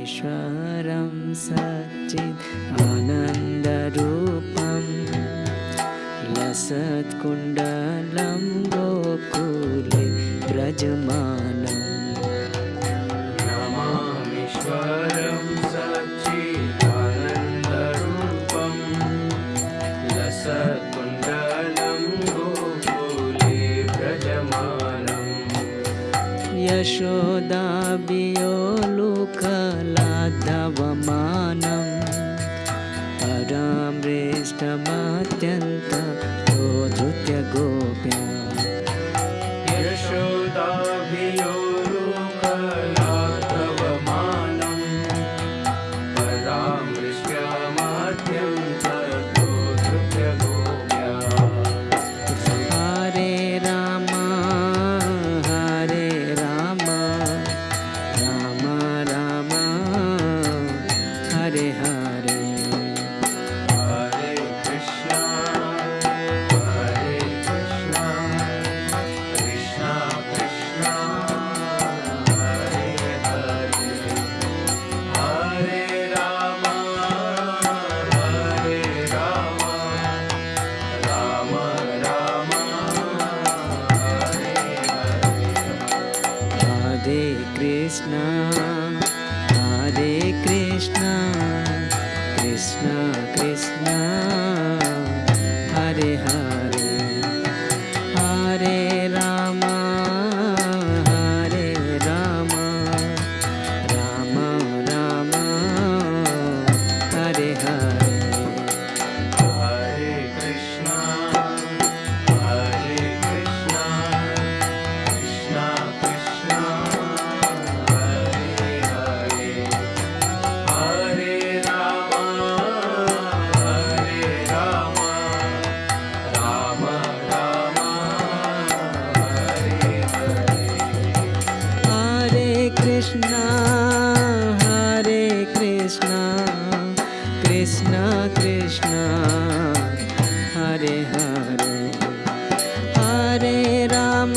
रामेश्वरं सच्चिदानन्दरूपं लसत्कुण्डलं गोकुले व्रजमानम् रामेश्वरं सच्चिदानन्दरूपं लसत्कुण्डलं गोकुले व्रजमानम् यशोदाभियोलुकलाद्धवमानं परामृष्टमत्यन्तं धृत्य गोप्या यशोदाभियोलुकलाद्धवमानं परामृष्टमत्यन्तं धृत्य गोप्या हरे राम राम राम हरे हरे हरे कृष्णा कृष्णा कृष्णा हरे हरे हरे राम राम राम हरे हरे हरे कृष्णा कृष्ण कृष्ण हरे हरे हरे राम राम राम हरे हरे हरे कृष्णा कृष्णा कृष्णा हरे हरे हरे राम राम राम हरे हरे हरे कृष्णा कृष्ण कृष्ण हरे हरे हरे राम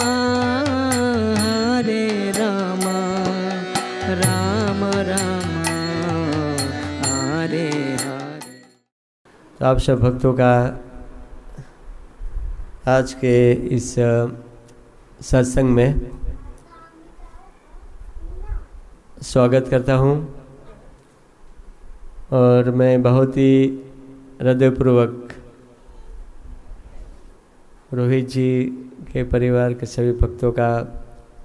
राम राम हरे हरे। तो आप सब भक्तों का आज के इस सत्संग में स्वागत करता हूँ और मैं बहुत ही हृदयपूर्वक रोहित जी के परिवार के सभी भक्तों का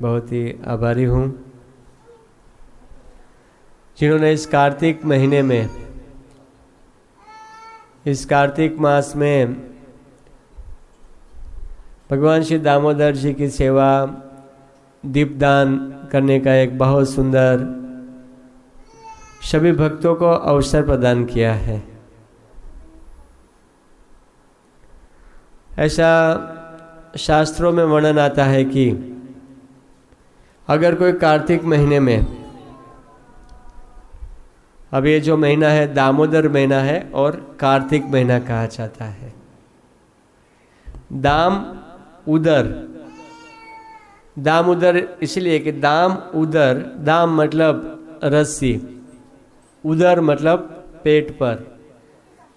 बहुत ही आभारी हूँ जिन्होंने इस कार्तिक महीने में, इस कार्तिक मास में भगवान श्री दामोदर जी की सेवा, दीपदान करने का एक बहुत सुंदर सभी भक्तों को अवसर प्रदान किया है। ऐसा शास्त्रों में वर्णन आता है कि अगर कोई कार्तिक महीने में, अब ये जो महीना है दामोदर महीना है और कार्तिक महीना कहा जाता है। दाम उदर इसलिए कि दाम उदर, दाम मतलब रस्सी, उदर मतलब पेट पर।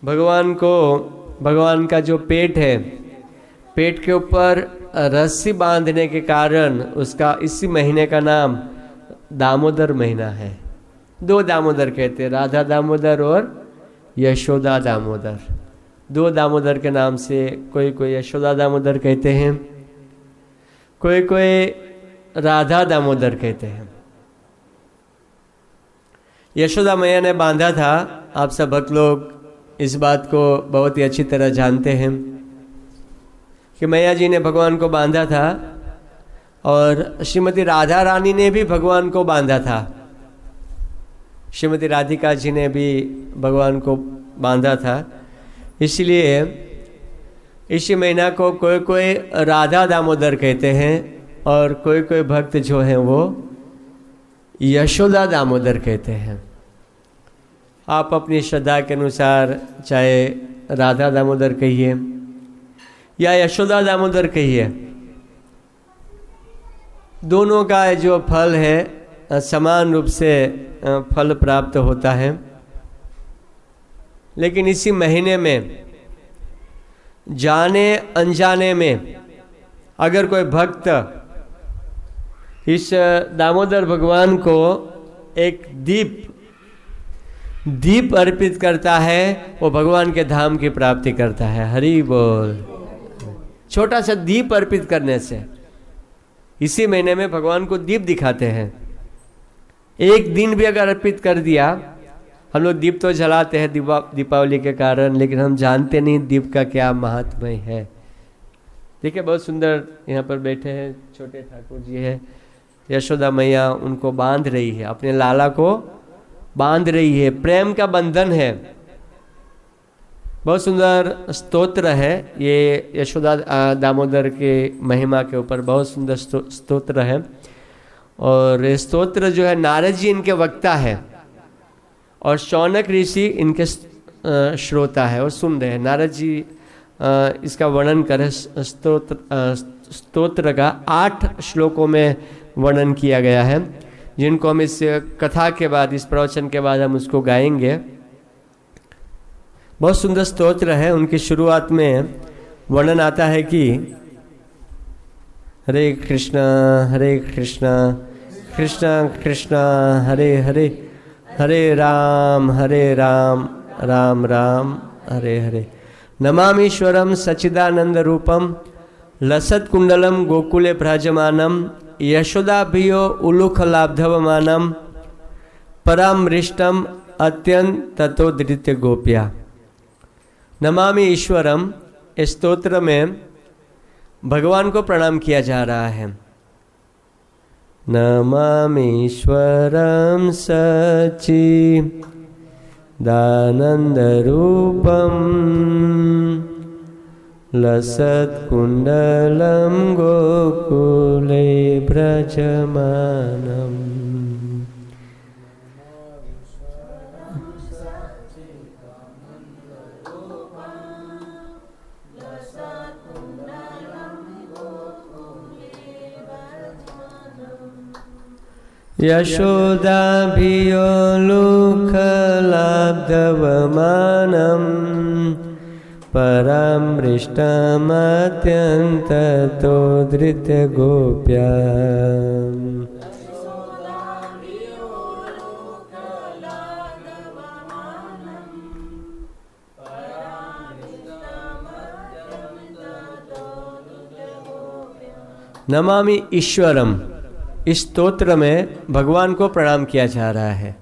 भगवान का जो पेट है, पेट के ऊपर रस्सी बांधने के कारण उसका इसी महीने का नाम दामोदर महीना है। दो दामोदर कहते हैं, राधा दामोदर और यशोदा दामोदर। दो दामोदर के नाम से कोई यशोदा दामोदर कहते हैं, कोई राधा दामोदर कहते हैं। यशोदा मैया ने बांधा था, आप सब भक्त लोग इस बात को बहुत ही अच्छी तरह जानते हैं कि मैया जी ने भगवान को बांधा था और श्रीमती राधा रानी ने भी भगवान को बांधा था। श्रीमती राधिका जी ने भी भगवान को बांधा था। इसलिए इसी महीना को कोई राधा दामोदर कहते हैं और कोई भक्त जो हैं वो यशोदा दामोदर कहते हैं। आप अपनी श्रद्धा के अनुसार चाहे राधा दामोदर कहिए या यशोदा दामोदर कहिए, दोनों का जो फल है समान रूप से फल प्राप्त होता है। लेकिन इसी महीने में जाने अनजाने में अगर कोई भक्त इस दामोदर भगवान को एक दीप अर्पित करता है, वो भगवान के धाम की प्राप्ति करता है। हरि बोल। छोटा सा दीप अर्पित करने से, इसी महीने में भगवान को दीप दिखाते हैं। एक दिन भी अगर अर्पित कर दिया, हम लोग दीप तो जलाते हैं दीपावली के कारण, लेकिन हम जानते नहीं दीप का क्या महात्म्य है। देखिए बहुत सुंदर यहाँ पर बैठे हैं छोटे ठाकुर जी है, यशोदा मैया उनको बांध रही है, अपने लाला को बांध रही है, प्रेम का बंधन है। बहुत सुंदर स्तोत्र है ये, यशोदा दामोदर के महिमा के ऊपर बहुत सुंदर स्तोत्र है। और ये स्तोत्र जो है नारद जी इनके वक्ता है और शौनक ऋषि इनके श्रोता है और सुन रहे हैं। नारद जी इसका वर्णन करें, स्तोत्र का 8 श्लोकों में वर्णन किया गया है, जिनको हम इस कथा के बाद, इस प्रवचन के बाद हम उसको गाएंगे। बहुत सुंदर स्तोत्र है। उनकी शुरुआत में वर्णन आता है कि हरे कृष्णा कृष्णा कृष्णा हरे हरे, हरे राम राम राम हरे हरे। नमामीश्वरम सच्चिदानंद रूपम लसत कुंडलम गोकुले भ्राजमानम यशोदाभियो उलूखलाब्धवमानम परामृष्टम अत्यंत ततोधृत्य गोप्या। नमामि ईश्वरम, इस स्तोत्र में भगवान को प्रणाम किया जा रहा है। नमामि ईश्वरम सच्चिदानंद रूपम लसत्कुंडलं गोकुले व्रजमानम्। यशोदाभियोलुखलाब्धवमानम् परामृष्टमत्यन्ततोधृत्य गोप्या। नमामि ईश्वरम, इस स्तोत्र में भगवान को प्रणाम किया जा रहा है।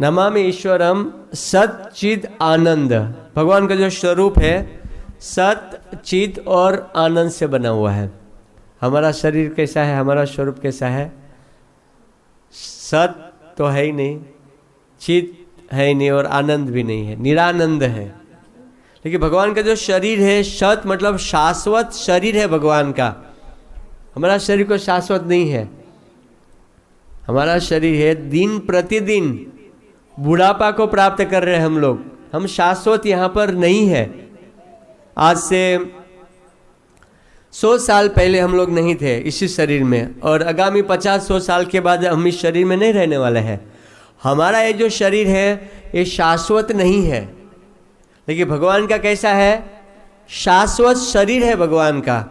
नमामि ईश्वरम सच्चिद आनंद, भगवान का जो स्वरूप है सत चिद और आनंद से बना हुआ है। हमारा शरीर कैसा है, हमारा स्वरूप कैसा है? सत तो है ही नहीं, चिद है ही नहीं और आनंद भी नहीं है, निरानंद है। लेकिन भगवान का जो शरीर है, सत मतलब शाश्वत शरीर है भगवान का। हमारा शरीर को शाश्वत नहीं है। हमारा शरीर है दिन प्रतिदिन बुढ़ापा को प्राप्त कर रहे हैं हम लोग। हम शाश्वत यहाँ पर नहीं है। आज से 100 साल पहले हम लोग नहीं थे इसी शरीर में, और आगामी 50-100 साल के बाद हम इस शरीर में नहीं रहने वाले हैं। हमारा ये जो शरीर है ये शाश्वत नहीं है। लेकिन भगवान का कैसा है? शाश्वत शरीर है भगवान का।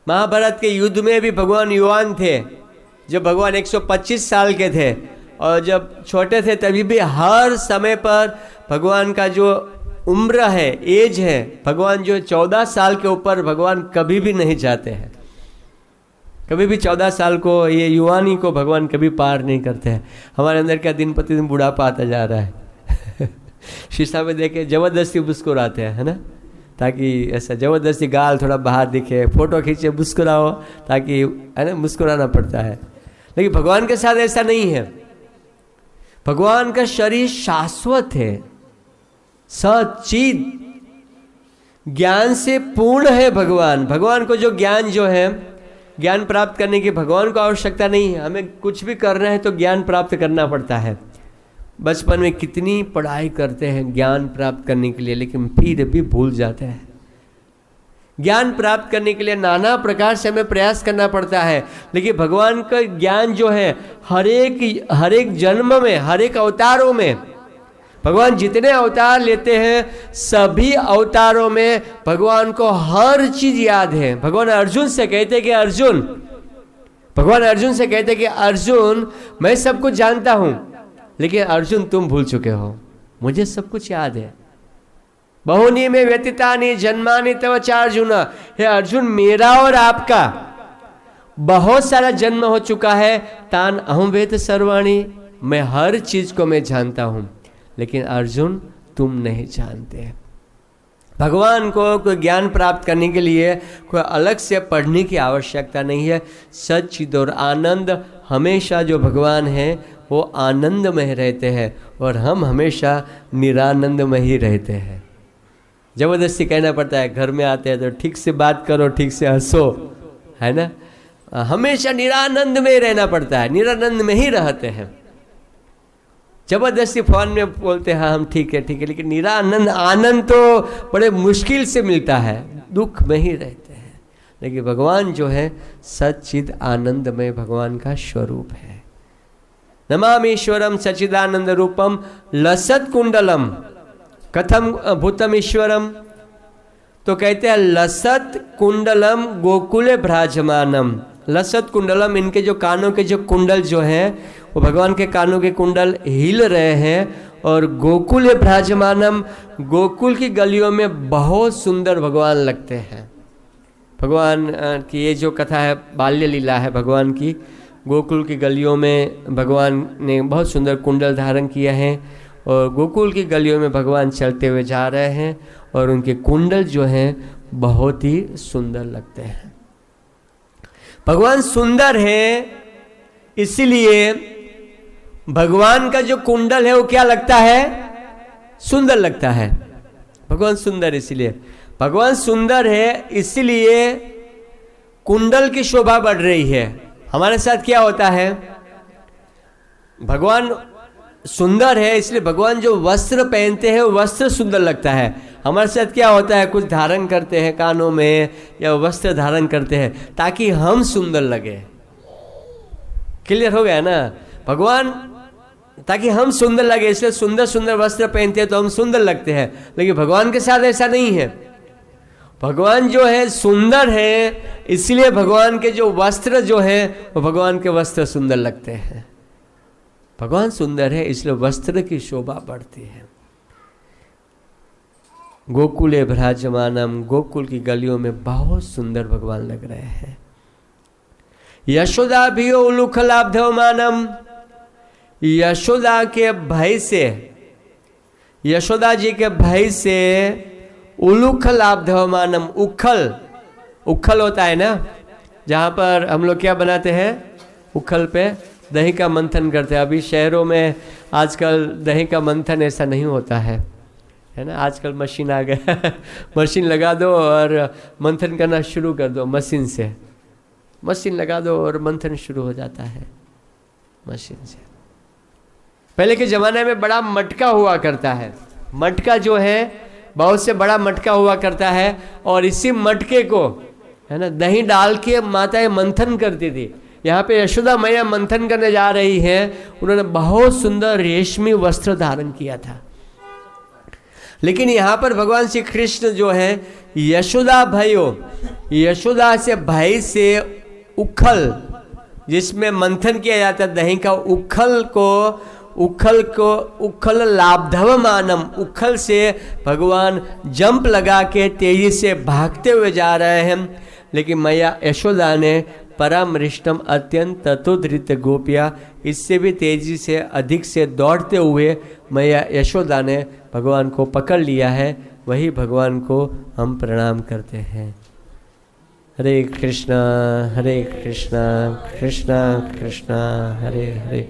महाभारत के युद्ध में भी भगवान युवान थे। जब भगवान 125 साल के थे और जब छोटे थे तभी भी हर समय पर भगवान का जो उम्र है, एज है, भगवान जो 14 साल के ऊपर भगवान कभी भी नहीं जाते हैं। कभी भी 14 साल को, ये युवानी को भगवान कभी पार नहीं करते हैं। हमारे अंदर क्या दिन प्रतिदिन बुढ़ापा आता जा रहा है। शीशा में देखे जबरदस्ती मुस्कुराते हैं, है ना, ताकि ऐसा जबरदस्ती गाल थोड़ा बाहर दिखे, फोटो खींचे मुस्कुराओ, ताकि है ना मुस्कुराना पड़ता है। लेकिन भगवान के साथ ऐसा नहीं है। भगवान का शरीर शाश्वत है, सच्चिद ज्ञान से पूर्ण है भगवान। भगवान को जो ज्ञान जो है, ज्ञान प्राप्त करने की भगवान को आवश्यकता नहीं है। हमें कुछ भी करना है तो ज्ञान प्राप्त करना पड़ता है। बचपन में कितनी पढ़ाई करते हैं ज्ञान प्राप्त करने के लिए, लेकिन फिर भी भूल जाते हैं। ज्ञान प्राप्त करने के लिए नाना प्रकार से हमें प्रयास करना पड़ता है, लेकिन भगवान का ज्ञान जो है हर एक जन्म में, हर एक अवतारों में, भगवान जितने अवतार लेते हैं सभी अवतारों में भगवान को हर चीज याद है। भगवान अर्जुन से कहते कि भगवान अर्जुन से कहते कि अर्जुन मैं सब कुछ जानता हूं, लेकिन अर्जुन तुम भूल चुके हो, मुझे सब कुछ याद है। बहुनी में व्यतीतानि जन्मानि तव चार्जुन, हे अर्जुन मेरा और आपका बहुत सारा जन्म हो चुका है। तान अहम वेद सर्वाणि, मैं हर चीज को मैं जानता हूं, लेकिन अर्जुन तुम नहीं जानते। भगवान को कोई ज्ञान प्राप्त करने के लिए कोई अलग से पढ़ने की आवश्यकता नहीं है। सच्चिद और आनंद, हमेशा जो भगवान है वो आनंद में रहते हैं और हम हमेशा निरानंद में ही रहते हैं। जबरदस्ती कहना पड़ता है, घर में आते हैं तो ठीक से बात करो, ठीक से हंसो, है ना। हमेशा निरानंद में रहना पड़ता है, निरानंद में ही रहते हैं। जबरदस्ती फोन में बोलते हैं हाँ हम ठीक है, लेकिन निरानंद आनंद तो बड़े मुश्किल से मिलता है, दुख में ही रहते हैं। लेकिन भगवान जो है सच्चिद आनंद में भगवान का स्वरूप है। नमामीश्वरम सच्चिदानंद रूपम लसत कुंडलम कथम भूतम ईश्वरम, तो कहते हैं लसत कुंडलम गोकुले भ्राजमानम। लसत कुंडलम, इनके जो कानों के जो कुंडल जो हैं वो भगवान के कानों के कुंडल हिल रहे हैं। और गोकुले भ्राजमानम, गोकुल की गलियों में बहुत सुंदर भगवान लगते हैं। भगवान की ये जो कथा है बाल्य लीला है भगवान की, गोकुल की गलियों में भगवान ने बहुत सुंदर कुंडल धारण किए हैं और गोकुल की गलियों में भगवान चलते हुए जा रहे हैं और उनके कुंडल जो हैं बहुत ही सुंदर लगते हैं। भगवान सुंदर है, इसीलिए भगवान का जो कुंडल है वो क्या लगता है, सुंदर लगता है। भगवान सुंदर, इसीलिए भगवान सुंदर है, इसीलिए कुंडल की शोभा बढ़ रही है। हमारे साथ क्या होता है, भगवान सुंदर है इसलिए भगवान जो वस्त्र पहनते हैं वो वस्त्र सुंदर लगता है। हमारे साथ क्या होता है, कुछ धारण करते हैं कानों में या वस्त्र धारण करते हैं ताकि हम सुंदर लगे। क्लियर हो गया ना। भगवान ताकि हम सुंदर लगे इसलिए सुंदर सुंदर वस्त्र पहनते हैं तो हम सुंदर लगते हैं, लेकिन भगवान के साथ ऐसा नहीं है। भगवान जो है सुंदर है, इसलिए भगवान के जो वस्त्र जो है वो भगवान के वस्त्र सुंदर लगते हैं। भगवान सुंदर है इसलिए वस्त्र की शोभा बढ़ती है। गोकुले भ्राजमानम, गोकुल की गलियों में बहुत सुंदर भगवान लग रहे हैं। यशोदा भी उलूख लाब्धवमानम, यशोदा के भय से, यशोदा जी के भय से उलूख लाब्धवमानम, उखल, उखल होता है ना जहाँ पर हम लोग क्या बनाते हैं, उखल पे दही का मंथन करते हैं। अभी शहरों में आजकल दही का मंथन ऐसा नहीं होता है ना। आजकल मशीन आ गया मशीन लगा दो और मंथन करना शुरू कर दो, मशीन से मशीन लगा दो और मंथन शुरू हो जाता है मशीन से। पहले के ज़माने में बड़ा मटका हुआ करता है, मटका जो है बहुत से बड़ा मटका हुआ करता है और इसी मटके को है ना दही डाल के माताएं मंथन करती थी। यहाँ पे यशोदा मैया मंथन करने जा रही हैं, उन्होंने बहुत सुंदर रेशमी वस्त्र धारण किया था। लेकिन यहाँ पर भगवान श्री कृष्ण जो है यशोदा भयो, यशोदा से भय से उखल जिसमें मंथन किया जाता है दही का, उखल लाब्धव मानम, उखल से भगवान जंप लगा के तेजी से भागते हुए जा रहे हैं। लेकिन मैया यशोदा ने परामृष्टम अत्यंत ततोधृत गोपिया, इससे भी तेजी से अधिक से दौड़ते हुए मैया यशोदा ने भगवान को पकड़ लिया है। वही भगवान को हम प्रणाम करते हैं। हरे कृष्णा कृष्णा कृष्णा हरे हरे,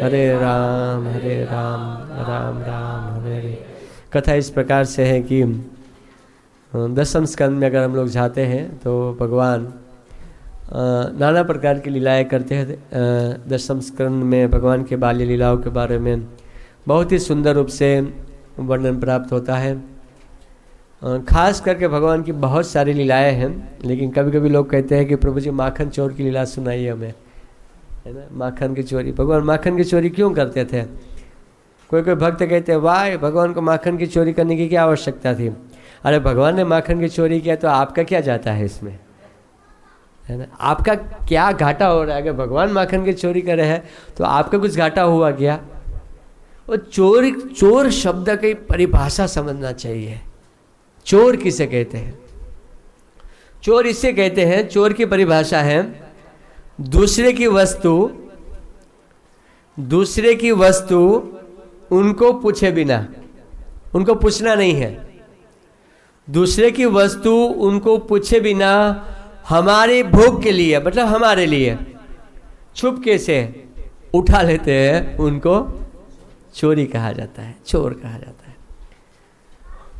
हरे राम राम राम हरे हरे। कथा इस प्रकार से है कि 10वें स्कंद में अगर हम लोग जाते हैं तो भगवान नाना प्रकार की लीलाएं करते हैं। 10वें स्कंद में भगवान के बाल्य लीलाओं के बारे में बहुत ही सुंदर रूप से वर्णन प्राप्त होता है। खास करके भगवान की बहुत सारी लीलाएं हैं, लेकिन कभी कभी लोग कहते हैं कि प्रभु जी माखन चोर की लीला सुनाइए हमें, है ना। माखन की चोरी, भगवान माखन की चोरी क्यों करते थे? कोई कोई भक्त कहते हैं वाह भगवान को माखन की चोरी करने की क्या आवश्यकता थी? अरे भगवान ने माखन की चोरी किया तो आपका क्या जाता है इसमें, है ना। आपका क्या घाटा हो रहा है? अगर भगवान माखन की चोरी करे हैं तो आपका कुछ घाटा हुआ क्या? और चोर शब्द की परिभाषा समझना चाहिए। चोर किसे कहते हैं? चोर इससे कहते हैं, चोर की परिभाषा है दूसरे की वस्तु उनको पूछे बिना, उनको पूछना नहीं है, दूसरे की वस्तु उनको पूछे बिना हमारे भोग के लिए, मतलब हमारे लिए छुपके से उठा लेते हैं, उनको चोरी कहा जाता है, चोर कहा जाता है।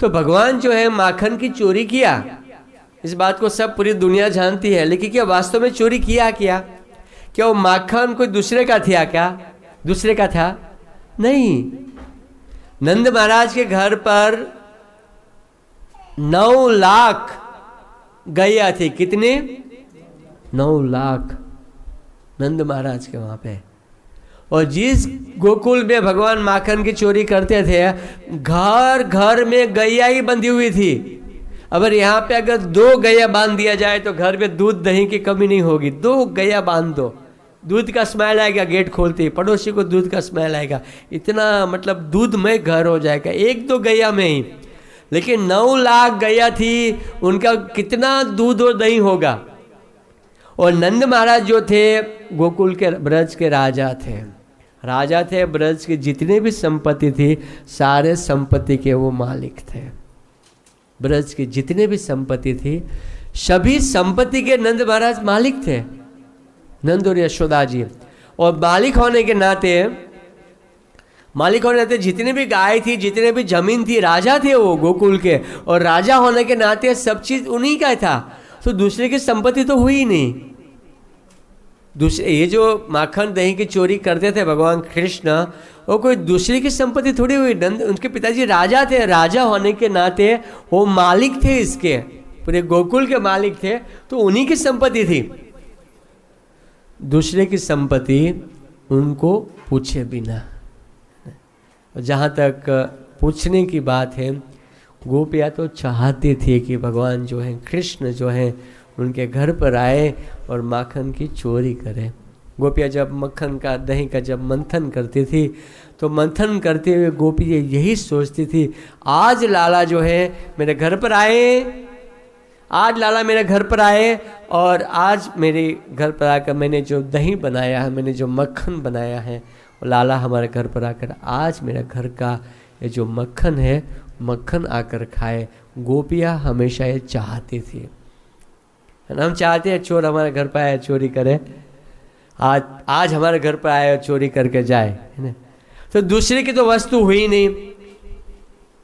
तो भगवान जो है माखन की चोरी किया, इस बात को सब पूरी दुनिया जानती है, लेकिन क्या वास्तव में चोरी किया? क्या वो माखन कोई दूसरे का था? क्या दूसरे का था? नहीं। नंद महाराज के घर पर 9 लाख गैया थी। कितने? 9 लाख नंद महाराज के वहां पे। और जिस गोकुल में भगवान माखन की चोरी करते थे, घर घर में गैया ही बंधी हुई थी। अगर यहाँ पे अगर 2 गैया बांध दिया जाए तो घर में दूध दही की कमी नहीं होगी। 2 गैया बांध दो, दूध का स्मेल आएगा, गेट खोलते ही पड़ोसी को दूध का स्मेल आएगा, इतना मतलब दूधमय घर हो जाएगा 1-2 गैया में ही। लेकिन 9 लाख गैया थी, उनका कितना दूध और दही होगा। और नंद महाराज जो थे गोकुल के ब्रज के राजा थे, ब्रज की जितने भी संपत्ति थी सारे संपत्ति के वो मालिक थे। ब्रज की जितने भी संपत्ति थी सभी संपत्ति के नंद महाराज मालिक थे, नंद और यशोदा जी। और मालिक होने के नाते जितने भी गाय थी, जितने भी जमीन थी, राजा थे वो गोकुल के, और राजा होने के नाते सब चीज उन्हीं का था। तो दूसरे की संपत्ति तो हुई नहीं। दूसरे ये जो माखन दही की चोरी करते थे भगवान कृष्ण, वो कोई दूसरे की संपत्ति थोड़ी हुई। नंद उनके पिताजी राजा थे, राजा होने के नाते वो मालिक थे, इसके पूरे गोकुल के मालिक थे, तो उन्हीं की संपत्ति थी। दूसरे की संपत्ति उनको पूछे बिना। जहाँ तक पूछने की बात है, गोपियाँ तो चाहती थी कि भगवान जो है कृष्ण जो है उनके घर पर आए और माखन की चोरी करें। गोपियाँ जब मक्खन का दही का जब मंथन करती थी तो मंथन करते हुए गोपी यही सोचती थी, आज लाला जो है मेरे घर पर आए, आज लाला मेरे घर पर आए, और आज मेरे घर पर आकर मैंने जो दही बनाया है, मैंने जो मक्खन बनाया है, लाला हमारे घर पर आकर आज मेरा घर का ये जो मक्खन है, मक्खन आकर खाए। गोपियाँ हमेशा ये चाहती थी। हम चाहते हैं चोर हमारे घर पर आए चोरी करे, आज हमारे घर पर आए और चोरी करके जाए, है ना। तो दूसरे की तो वस्तु हुई नहीं।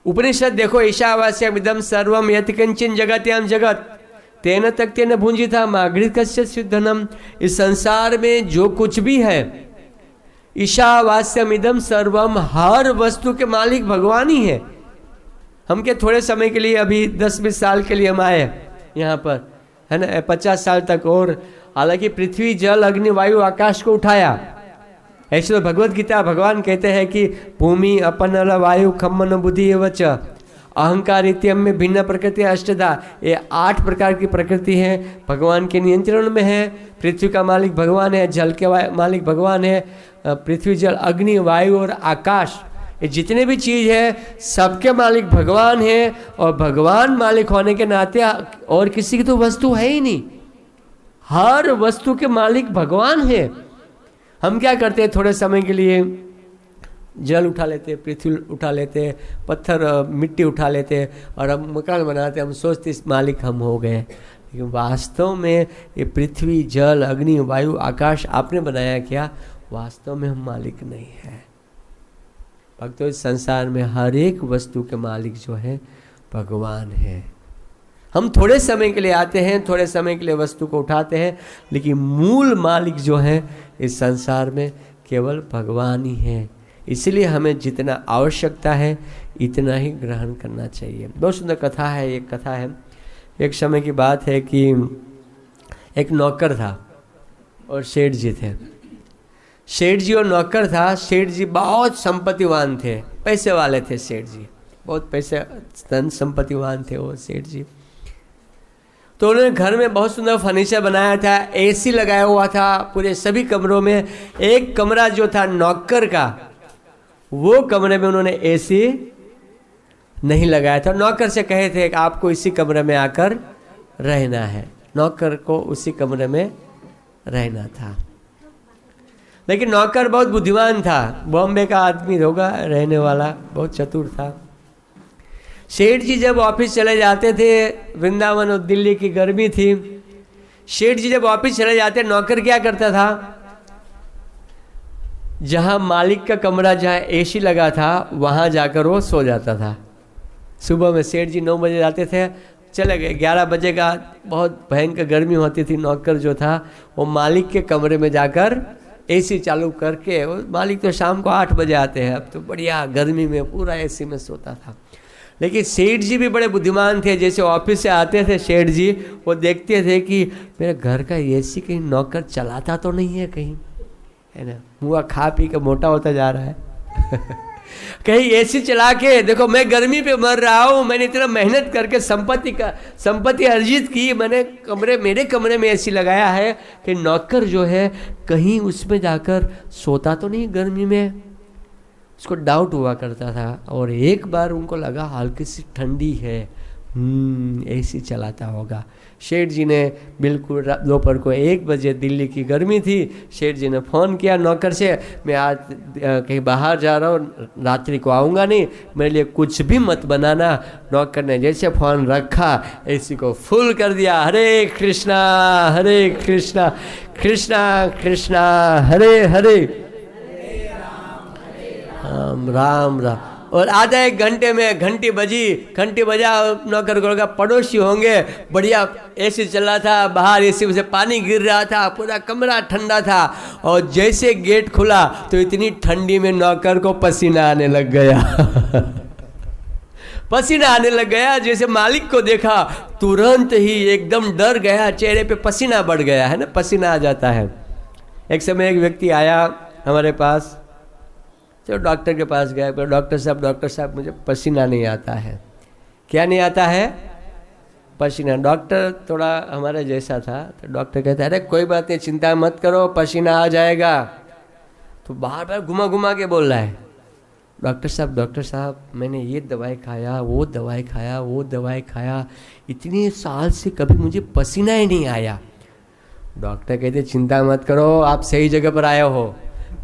उपनिषद देखो, ईशावास्यमिदं सर्वम यत् किंचिन जगत्याम जगत तेन त्यक्तेन भुंजिता मागृत कस्य सिद्धनम। इस संसार में जो कुछ भी है, ईशावास्यमिदं सर्वम, हर वस्तु के मालिक भगवान ही है। हम क्या थोड़े समय के लिए, अभी 10-20 साल के लिए हम आए यहाँ पर, है ना, 50 साल तक, और हालांकि पृथ्वी जल अग्नि वायु आकाश को उठाया। ऐसे तो भगवत गीता भगवान कहते हैं कि भूमि अपन वायु खम्मन बुद्धि एवच अहंकार इत्यम में भिन्न प्रकृति अष्टधा। ये 8 प्रकार की प्रकृति है, भगवान के नियंत्रण में है। पृथ्वी का मालिक भगवान है, जल के मालिक भगवान है, पृथ्वी जल अग्नि वायु और आकाश, ये जितने भी चीज़ है सबके मालिक भगवान है। और भगवान मालिक होने के नाते और किसी की तो वस्तु है ही नहीं, हर वस्तु के मालिक भगवान है। हम क्या करते हैं, थोड़े समय के लिए जल उठा लेते, पृथ्वी उठा लेते, पत्थर मिट्टी उठा लेते और हम मकान बनाते, हम सोचते इस मालिक हम हो गए। लेकिन वास्तव में ये पृथ्वी जल अग्नि वायु आकाश आपने बनाया क्या? वास्तव में हम मालिक नहीं है। भक्तों, इस संसार में हर एक वस्तु के मालिक जो है भगवान है। हम थोड़े समय के लिए आते हैं, थोड़े समय के लिए वस्तु को उठाते हैं, लेकिन मूल मालिक जो है इस संसार में केवल भगवान ही है। इसलिए हमें जितना आवश्यकता है इतना ही ग्रहण करना चाहिए। बहुत सुंदर कथा है, एक कथा है। एक समय की बात है कि एक नौकर था और सेठ जी थे। सेठ जी और नौकर था। सेठ जी बहुत संपत्तिवान थे, पैसे वाले थे सेठ जी, बहुत पैसे धन संपत्तिवान थे वो सेठ जी। तो उन्होंने घर में बहुत सुंदर फर्नीचर बनाया था, एसी लगाया हुआ था पूरे सभी कमरों में। एक कमरा जो था नौकर का, वो कमरे में उन्होंने एसी नहीं लगाया था। नौकर से कहे थे कि आपको इसी कमरे में आकर रहना है, नौकर को उसी कमरे में रहना था। लेकिन नौकर बहुत बुद्धिमान था, बॉम्बे का आदमी होगा रहने वाला, बहुत चतुर था। सेठ जी जब ऑफिस चले जाते थे, वृंदावन और दिल्ली की गर्मी थी, सेठ जी जब ऑफिस चले जाते, नौकर क्या करता था, जहां मालिक का कमरा जहां एसी लगा था वहां जाकर वो सो जाता था। सुबह में सेठ जी 9 बजे जाते थे, चले गए 11 बजे का, बहुत भयंकर गर्मी होती थी। नौकर जो था वो मालिक के कमरे में जाकर एसी चालू करके, वो मालिक तो शाम को 8 बजे आते हैं, अब तो बढ़िया गर्मी में पूरा एसी में सोता था। लेकिन सेठ जी भी बड़े बुद्धिमान थे। जैसे ऑफिस से आते थे सेठ जी, वो देखते थे कि मेरे घर का एसी कहीं नौकर चलाता तो नहीं है कहीं, है ना, मुआ खा पी के मोटा होता जा रहा है कहीं एसी चला के देखो मैं गर्मी पे मर रहा हूँ, मैंने इतना मेहनत करके संपत्ति अर्जित की, मेरे कमरे में एसी लगाया है कि नौकर जो है कहीं उसमें जाकर सोता तो नहीं गर्मी में। उसको डाउट हुआ करता था। और एक बार उनको लगा हल्की सी ठंडी है, एसी चलाता होगा। सेठ जी ने बिल्कुल दोपहर को 1 बजे, दिल्ली की गर्मी थी, सेठ जी ने फ़ोन किया नौकर से, मैं आज कहीं बाहर जा रहा हूँ, रात्रि को आऊँगा नहीं, मेरे लिए कुछ भी मत बनाना। नौकर ने जैसे फ़ोन रखा एसी को फुल कर दिया, हरे कृष्णा कृष्णा कृष्णा हरे हरे राम राम। और आधा 1 घंटे में घंटी बजा, नौकर को लगा पड़ोसी होंगे, बढ़िया एसी चल रहा था, बाहर एसी से पानी गिर रहा था, पूरा कमरा ठंडा था। और जैसे गेट खुला तो इतनी ठंडी में नौकर को पसीना आने लग गया पसीना आने लग गया। जैसे मालिक को देखा तुरंत ही एकदम डर गया, चेहरे पे पसीना बढ़ गया, है ना, पसीना आ जाता है। एक समय एक व्यक्ति आया हमारे पास, तो डॉक्टर के पास गया, डॉक्टर साहब मुझे पसीना नहीं आता है। क्या नहीं आता है? पसीना। डॉक्टर थोड़ा हमारे जैसा था, तो डॉक्टर कहता है अरे कोई बात नहीं, चिंता मत करो, पसीना आ जाएगा। तो बार बार घुमा घुमा के बोल रहा है, डॉक्टर साहब मैंने ये दवाई खाया, वो दवाई खाया, इतने साल से कभी मुझे पसीना ही नहीं आया। डॉक्टर कहते चिंता मत करो, आप सही जगह पर आए हो,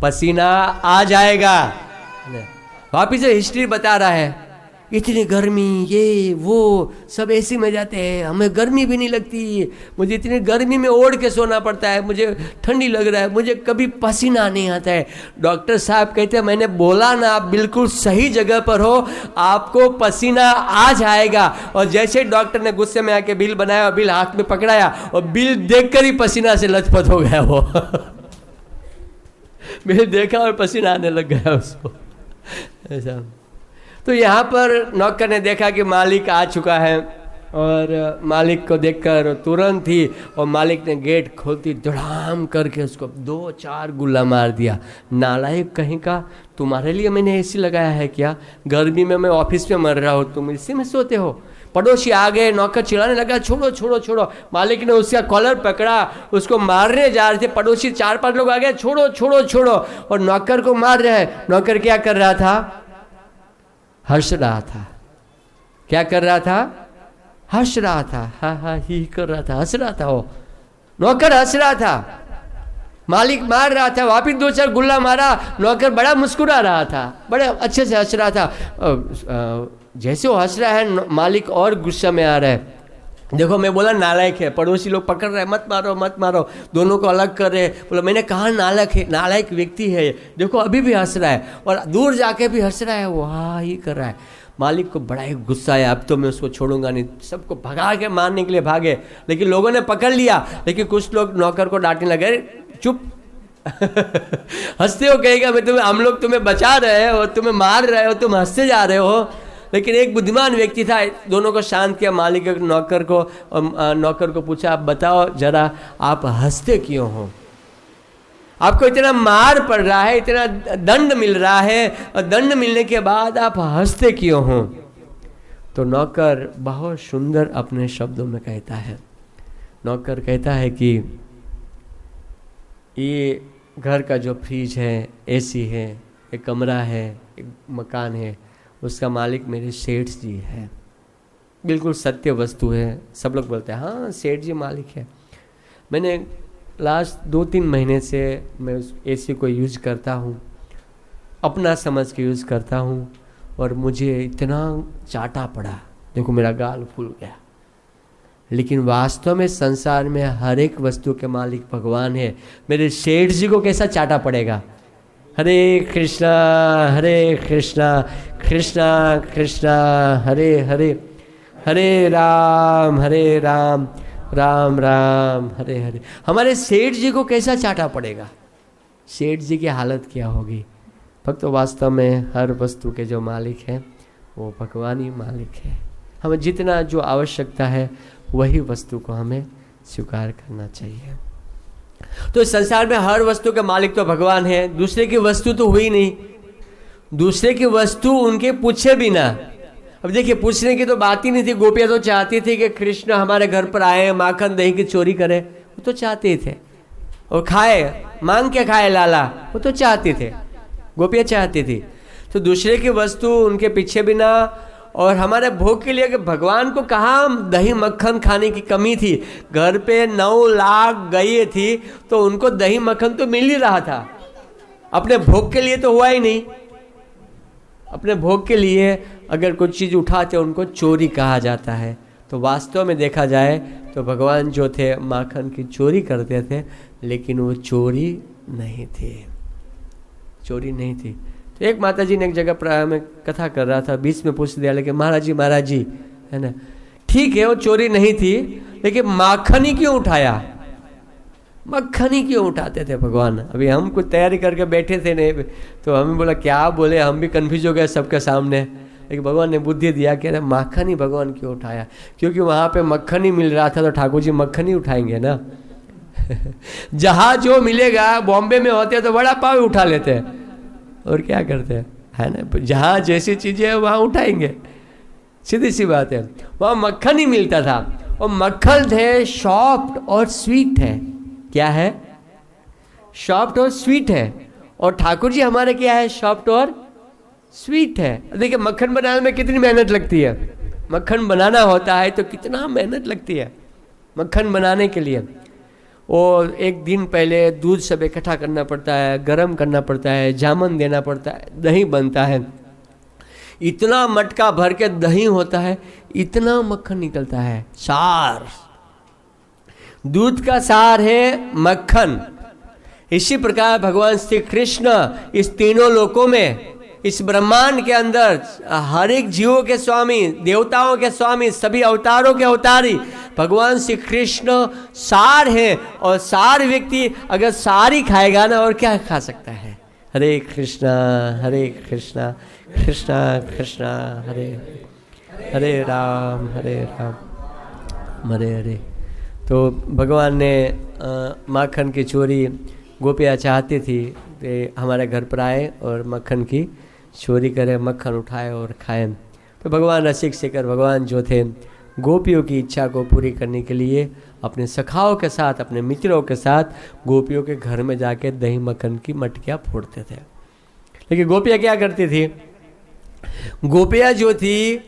पसीना आ जाएगा। वापिस से हिस्ट्री बता रहा है, इतनी गर्मी, ये वो सब एसी में जाते हैं, हमें गर्मी भी नहीं लगती, मुझे इतनी गर्मी में ओढ़ के सोना पड़ता है, मुझे ठंडी लग रहा है, मुझे कभी पसीना नहीं आता है। डॉक्टर साहब कहते हैं मैंने बोला ना, आप बिल्कुल सही जगह पर हो, आपको पसीना आ जाएगा। और जैसे डॉक्टर ने गुस्से में आके बिल बनाया और बिल हाथ में पकड़ाया और बिल देखकर ही पसीना से लथपथ हो गया वो बिल देखा और पसीना आने लग गया उसको, ऐसा। तो यहाँ पर नौकर ने देखा कि मालिक आ चुका है, और मालिक को देखकर तुरंत ही, और मालिक ने गेट खोलती धड़ाम करके उसको 2-4 गुल्ला मार दिया। नालायक कहीं का, तुम्हारे लिए मैंने एसी लगाया है क्या? गर्मी में मैं ऑफिस में मर रहा हूँ, तुम इसी में सोते हो? पड़ोसी आ गए, नौकर चिल्लाने लगा छोड़ो छोड़ो छोड़ो। मालिक ने उसका कॉलर पकड़ा, उसको मारने जा रहे थे, पड़ोसी 4-5 लोग आ गए, छोड़ो छोड़ो छोड़ो, और नौकर को मार रहे हैं। नौकर क्या कर रहा था? हंस रहा था। क्या कर रहा था? हंस रहा था, हा ही कर रहा था, हंस रहा था। वो नौकर हंस रहा था, मालिक मार रहा था, वापिस 2-4 गुल्ला मारा, नौकर बड़ा मुस्कुरा रहा था, बड़े अच्छे से हंस रहा था। जैसे वो हंस रहा है, मालिक और गुस्सा में आ रहा है। देखो मैं बोला नालायक है, पड़ोसी लोग पकड़ रहे हैं, मत मारो मत मारो, दोनों को अलग कर रहे हैं। बोला मैंने कहा नालायक है, नालायक व्यक्ति है, देखो अभी भी हंस रहा है, और दूर जाके भी हंस रहा है, वो हाँ ही कर रहा है। मालिक को बड़ा ही गुस्सा है, अब तो मैं उसको छोड़ूंगा नहीं। सबको भगा के मारने के लिए भागे, लेकिन लोगों ने पकड़ लिया। लेकिन कुछ लोग नौकर को डांटने लगे, चुप, हंसते हो कहेगा हम लोग तुम्हें बचा रहे हैं और तुम्हें मार रहे हो, तुम हंसते जा रहे हो। लेकिन एक बुद्धिमान व्यक्ति था, दोनों को शांत किया, मालिक नौकर को, और नौकर को पूछा, आप बताओ जरा आप हंसते क्यों हो? आपको इतना मार पड़ रहा है, इतना दंड मिल रहा है, और दंड मिलने के बाद आप हंसते क्यों हो? तो नौकर बहुत सुंदर अपने शब्दों में कहता है। नौकर कहता है कि ये घर का जो फ्रिज है, एसी है, एक कमरा है, एक मकान है, उसका मालिक मेरे सेठ जी है। बिल्कुल सत्य वस्तु है। सब लोग बोलते हैं हाँ सेठ जी मालिक है। मैंने लास्ट 2-3 महीने से मैं उस एसी को यूज़ करता हूँ, अपना समझ के यूज़ करता हूँ, और मुझे इतना चाटा पड़ा, देखो मेरा गाल फूल गया। लेकिन वास्तव में संसार में हर एक वस्तु के मालिक भगवान है। मेरे सेठ जी को कैसा चाटा पड़ेगा? हरे कृष्णा कृष्णा कृष्णा हरे हरे, हरे राम राम राम हरे हरे। हमारे सेठ जी को कैसा चाटा पड़ेगा? सेठ जी की हालत क्या होगी? भक्त वास्तव में हर वस्तु के जो मालिक हैं वो भगवान ही मालिक है। हमें जितना जो आवश्यकता है वही वस्तु को हमें स्वीकार करना चाहिए। तो इस संसार में हर वस्तु के मालिक तो भगवान है, दूसरे की वस्तु तो हुई नहीं। दूसरे की वस्तु उनके पूछे बिना, अब देखिए पूछने की तो बात ही नहीं थी। गोपियाँ तो चाहती थी कि कृष्ण हमारे घर पर आए, माखन दही की चोरी करे, वो तो चाहते ही थे, और खाए, मांग के खाए लाला, वो तो चाहते थे, गोपियाँ चाहती थी। तो दूसरे की वस्तु उनके पीछे बिना, और हमारे भोग के लिए कि भगवान को कहाँ दही मक्खन खाने की कमी थी। घर पे 9 लाख गायें थी, तो उनको दही मक्खन तो मिल ही रहा था, अपने भोग के लिए तो हुआ ही नहीं। अपने भोग के लिए अगर कुछ चीज़ उठाते उनको चोरी कहा जाता है। तो वास्तव में देखा जाए तो भगवान जो थे माखन की चोरी करते थे, लेकिन वो चोरी नहीं थी, चोरी नहीं थी। तो एक माता जी ने एक जगह में कथा कर रहा था, बीच में पूछ दिया, लेकिन महाराज जी है ना, ठीक है वो चोरी नहीं थी, लेकिन माखन ही क्यों उठाया? मक्खन ही क्यों उठाते थे भगवान? अभी हम कुछ तैयारी करके बैठे थे नहीं, तो हमें बोला क्या बोले, हम भी कन्फ्यूज हो गए सबके सामने। लेकिन भगवान ने बुद्धि दिया कि अरे माखन ही भगवान क्यों उठाया? क्योंकि वहाँ पे मक्खन ही मिल रहा था, तो ठाकुर जी मक्खन ही उठाएंगे ना। जहाँ जो मिलेगा, बॉम्बे में होते तो बड़ा पाव उठा लेते हैं, और क्या करते हैं, है ना, जहाँ जैसी चीज़ें है वहाँ उठाएंगे, सीधी सी बात है। वहाँ मक्खन ही मिलता था, और मक्खन थे सॉफ्ट और स्वीट है। क्या है? सॉफ्ट और स्वीट है। और ठाकुर जी हमारे क्या है? सॉफ्ट और स्वीट है। देखिए मक्खन बनाने में कितनी मेहनत लगती है। मक्खन बनाना होता है तो कितना मेहनत लगती है मक्खन बनाने के लिए। और एक दिन पहले दूध सब इकट्ठा करना पड़ता है, गरम करना पड़ता है, जामन देना पड़ता है, दही बनता है, इतना मटका भर के दही होता है, इतना मक्खन निकलता है। सार, दूध का सार है मक्खन। इसी प्रकार भगवान श्री कृष्ण इस तीनों लोकों में, इस ब्रह्मांड के अंदर हर एक जीवों के स्वामी, देवताओं के स्वामी, सभी अवतारों के अवतारी भगवान श्री कृष्ण सार है। और सार व्यक्ति अगर सार ही खाएगा ना, और क्या खा सकता है? हरे कृष्णा कृष्णा कृष्णा हरे हरे राम हरे हरे। तो भगवान ने माखन की चोरी, गोपियाँ चाहती थी कि हमारे घर पर आए और मक्खन की चोरी करें, मक्खन उठाए और खाएं। तो भगवान रसिक शेखर भगवान जो थे, गोपियों की इच्छा को पूरी करने के लिए अपने सखाओं के साथ, अपने मित्रों के साथ गोपियों के घर में जाके दही मक्खन की मटकियाँ फोड़ते थे। लेकिन गोपियाँ क्या करती थी? गोपियाँ जो थी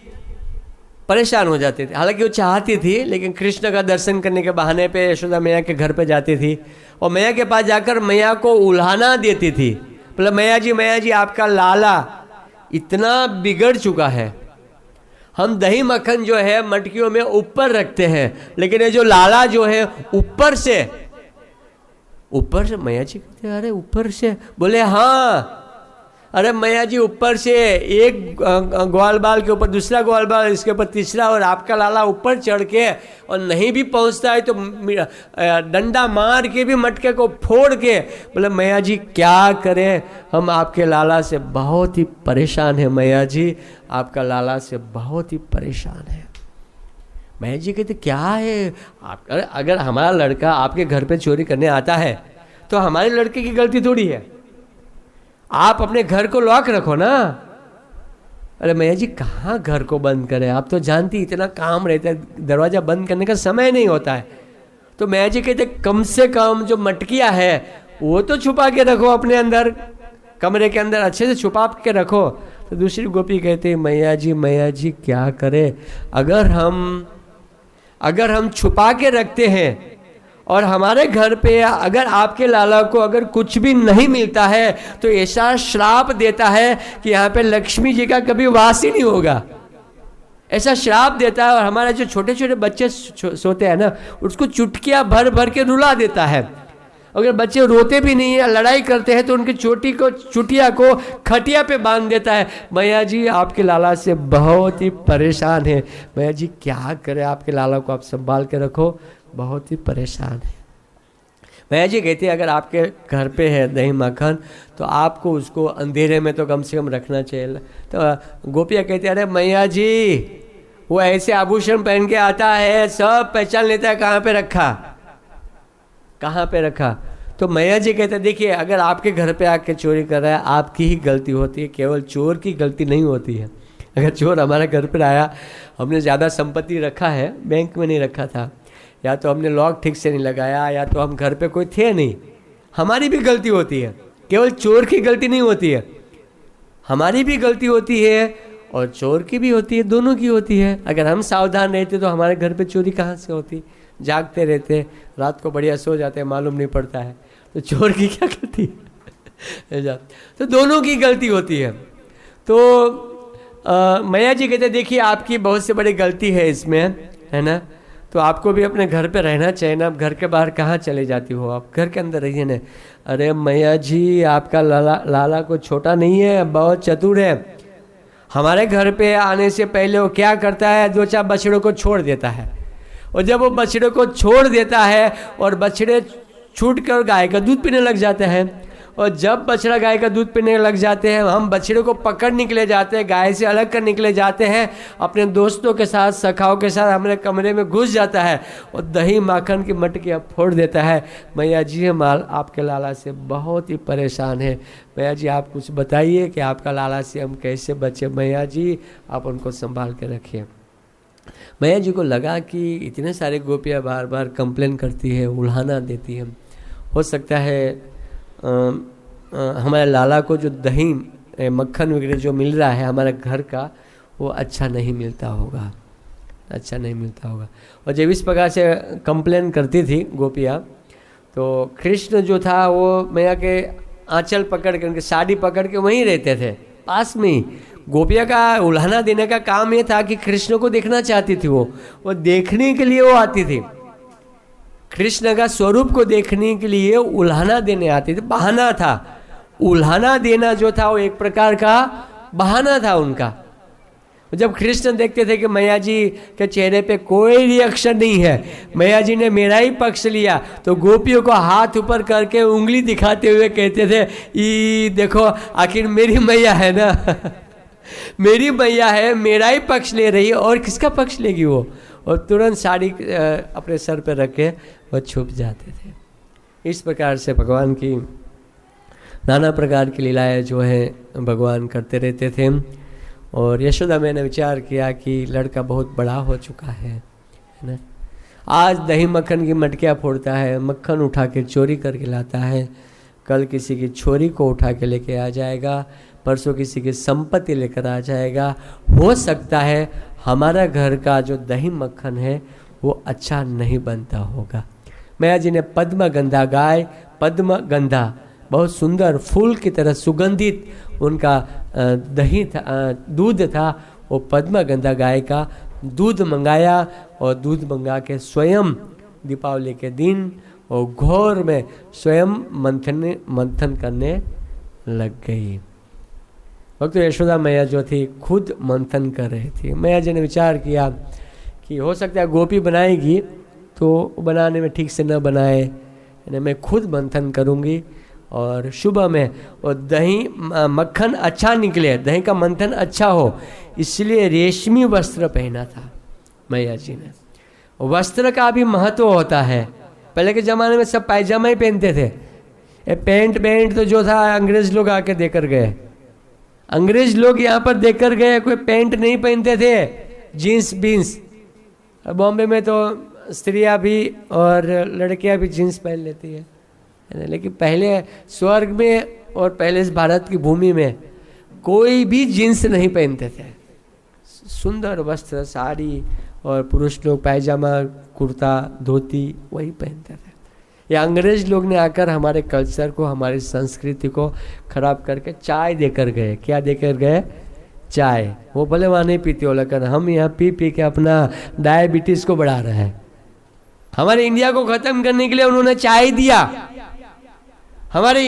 परेशान हो जाती थी। हालांकि वो चाहती थी, लेकिन कृष्ण का दर्शन करने के बहाने पे यशोदा मैया के घर पे जाती थी, और मैया के पास जाकर मैया को उल्हाना देती थी। मतलब मैया जी आपका लाला इतना बिगड़ चुका है, हम दही मक्खन जो है मटकियों में ऊपर रखते हैं, लेकिन ये जो लाला जो है ऊपर से मैया जी कहते अरे ऊपर से? बोले हाँ, अरे मैया जी ऊपर से एक ग्वाल बाल के ऊपर दूसरा ग्वाल बाल, इसके ऊपर तीसरा, और आपका लाला ऊपर चढ़ के और नहीं भी पहुंचता है तो डंडा मार के भी मटके को फोड़ के बोले मैया जी क्या करें, हम आपके लाला से बहुत ही परेशान है मैया जी, आपका लाला से बहुत ही परेशान है। मैया जी कहते क्या है आप, अगर हमारा लड़का आपके घर पे चोरी करने आता है तो हमारे लड़के की गलती थोड़ी है, आप अपने घर को लॉक रखो ना। अरे मैया जी कहाँ घर को बंद करें, आप तो जानती इतना काम रहता है, दरवाज़ा बंद करने का समय नहीं होता है। तो मैया जी कहते कम से कम जो मटकिया है वो तो छुपा के रखो अपने अंदर, कमरे के अंदर अच्छे से छुपा के रखो। तो दूसरी गोपी कहती मैया जी क्या करें, अगर हम छुपा के रखते हैं और हमारे घर पे अगर आपके लाला को अगर कुछ भी नहीं मिलता है तो ऐसा श्राप देता है कि यहाँ पे लक्ष्मी जी का कभी वास ही नहीं होगा, ऐसा श्राप देता है। और हमारे जो छोटे छोटे बच्चे सोते हैं ना, उसको चुटकियाँ भर भर के रुला देता है। अगर बच्चे रोते भी नहीं है, लड़ाई करते हैं तो उनकी चुटिया को खटिया पे बांध देता है। मैया जी आपके लाला से बहुत ही परेशान है, मैया जी क्या करे, आपके लाला को आप संभाल के रखो, बहुत ही परेशान है। मैया जी कहती है अगर आपके घर पे है दही मक्खन तो आपको उसको अंधेरे में तो कम से कम रखना चाहिए। तो गोपियाँ कहती है अरे मैया जी वो ऐसे आभूषण पहन के आता है, सब पहचान लेता है कहाँ पे रखा। तो मैया जी कहते हैं देखिए अगर आपके घर पे आके चोरी कर रहा है आपकी ही गलती होती है, केवल चोर की गलती नहीं होती है। अगर चोर हमारे घर पर आया, हमने ज़्यादा संपत्ति रखा है, बैंक में नहीं रखा था, या तो हमने लॉक ठीक से नहीं लगाया, या तो हम घर पे कोई थे नहीं, हमारी भी गलती होती है। केवल चोर की गलती नहीं होती है, हमारी भी गलती होती है और चोर की भी होती है, दोनों की होती है। अगर हम सावधान रहते तो हमारे घर पे चोरी कहाँ से होती, जागते रहते, रात को बढ़िया सो जाते, मालूम नहीं पड़ता है, तो चोर की क्या गलती है। तो दोनों की गलती होती है। तो मैया जी कहते देखिए आपकी बहुत से बड़ी गलती है इसमें, है ना, तो आपको भी अपने घर पे रहना चाहिए ना, आप घर के बाहर कहाँ चले जाती हो, आप घर के अंदर रहिए ना। अरे मैया जी आपका लाला को छोटा नहीं है, बहुत चतुर है। हमारे घर पे आने से पहले वो क्या करता है, 2-4 बछड़ों को छोड़ देता है, और जब वो बछड़ों को छोड़ देता है और बछड़े छूट कर गाय का दूध पीने लग जाते हैं, और जब बछड़ा गाय का दूध पीने लग जाते हैं हम बछड़े को पकड़ निकले जाते हैं, गाय से अलग कर निकले जाते हैं, अपने दोस्तों के साथ सखाओं के साथ हमारे कमरे में घुस जाता है और दही माखन की मटकियाँ फोड़ देता है। मैया जी हम आपके लाला से बहुत ही परेशान है, मैया जी आप कुछ बताइए कि आपका लाला से हम कैसे बचे, मैया जी आप उनको संभाल के रखिए। मैया जी को लगा कि इतने सारे गोपियाँ बार बार कंप्लेन करती है, उल्हाना देती है, हो सकता है हमारे लाला को जो दही मक्खन वगैरह जो मिल रहा है हमारे घर का वो अच्छा नहीं मिलता होगा। और जब इस प्रकार से कंप्लेन करती थी गोपियाँ, तो कृष्ण जो था वो मैया के आंचल पकड़ के, उनकी साड़ी पकड़ के वहीं रहते थे पास में ही। गोपिया का उल्हाना देने का काम ये था कि कृष्ण को देखना चाहती थी, वो देखने के लिए वो आती थी, कृष्ण का स्वरूप को देखने के लिए उल्हाना देने आती थी। बहाना था, उल्हाना देना जो था वो एक प्रकार का बहाना था उनका। जब कृष्ण देखते थे कि मैया जी के चेहरे पे कोई रिएक्शन नहीं है, मैया जी ने मेरा ही पक्ष लिया, तो गोपियों को हाथ ऊपर करके उंगली दिखाते हुए कहते थे ई देखो आखिर मेरी मैया है ना मेरी मैया है, मेरा ही पक्ष ले रही है, और किसका पक्ष लेगी वो। और तुरंत साड़ी अपने सर पर रख के वो छुप जाते थे। इस प्रकार से भगवान की नाना प्रकार की लीलाएं जो है भगवान करते रहते थे। और यशोदा मैंने विचार किया कि लड़का बहुत बड़ा हो चुका है ना, आज दही मक्खन की मटकियाँ फोड़ता है, मक्खन उठा के चोरी करके लाता है, कल किसी की छोरी को उठा के लेके आ जाएगा, परसों किसी की संपत्ति लेकर आ जाएगा। हो सकता है हमारा घर का जो दही मक्खन है वो अच्छा नहीं बनता होगा। मैया जी ने पद्मगंधा गाय, पद्मगंधा बहुत सुंदर फूल की तरह सुगंधित उनका दही था, दूध था, वो पद्मगंधा गाय का दूध मंगाया, और दूध मंगा के स्वयं दीपावली के दिन और घोर में स्वयं मंथन करने लग गई। भक्त यशोदा मैया जो थी खुद मंथन कर रही थी। मैया जी ने विचार किया कि हो सकता है गोपी बनाएगी तो बनाने में ठीक से न बनाए, यानी मैं खुद मंथन करूँगी और सुबह में और दही मक्खन अच्छा निकले, दही का मंथन अच्छा हो, इसलिए रेशमी वस्त्र पहना था मैया जी ने। वस्त्र का भी महत्व होता है। पहले के ज़माने में सब पायजामा ही पहनते थे, ये पेंट तो जो था अंग्रेज लोग आके देकर गए। अंग्रेज लोग यहाँ पर देकर गए, कोई पेंट नहीं पहनते थे, जीन्स बीन्स। बॉम्बे में तो स्त्रियाँ भी और लड़कियाँ भी जीन्स पहन लेती है ना, लेकिन पहले स्वर्ग में और पहले इस भारत की भूमि में कोई भी जीन्स नहीं पहनते थे। सुंदर वस्त्र, साड़ी, और पुरुष लोग पायजामा, कुर्ता, धोती वही पहनते थे। ये अंग्रेज लोग ने आकर हमारे कल्चर को, हमारी संस्कृति को खराब करके चाय देकर गए। क्या देकर गए? चाय। वो भले वहाँ नहीं पीते हो, लेकिन हम यहाँ पी पी के अपना डायबिटीज़ को बढ़ा रहे हैं। हमारे इंडिया को ख़त्म करने के लिए उन्होंने चाय दिया। हमारे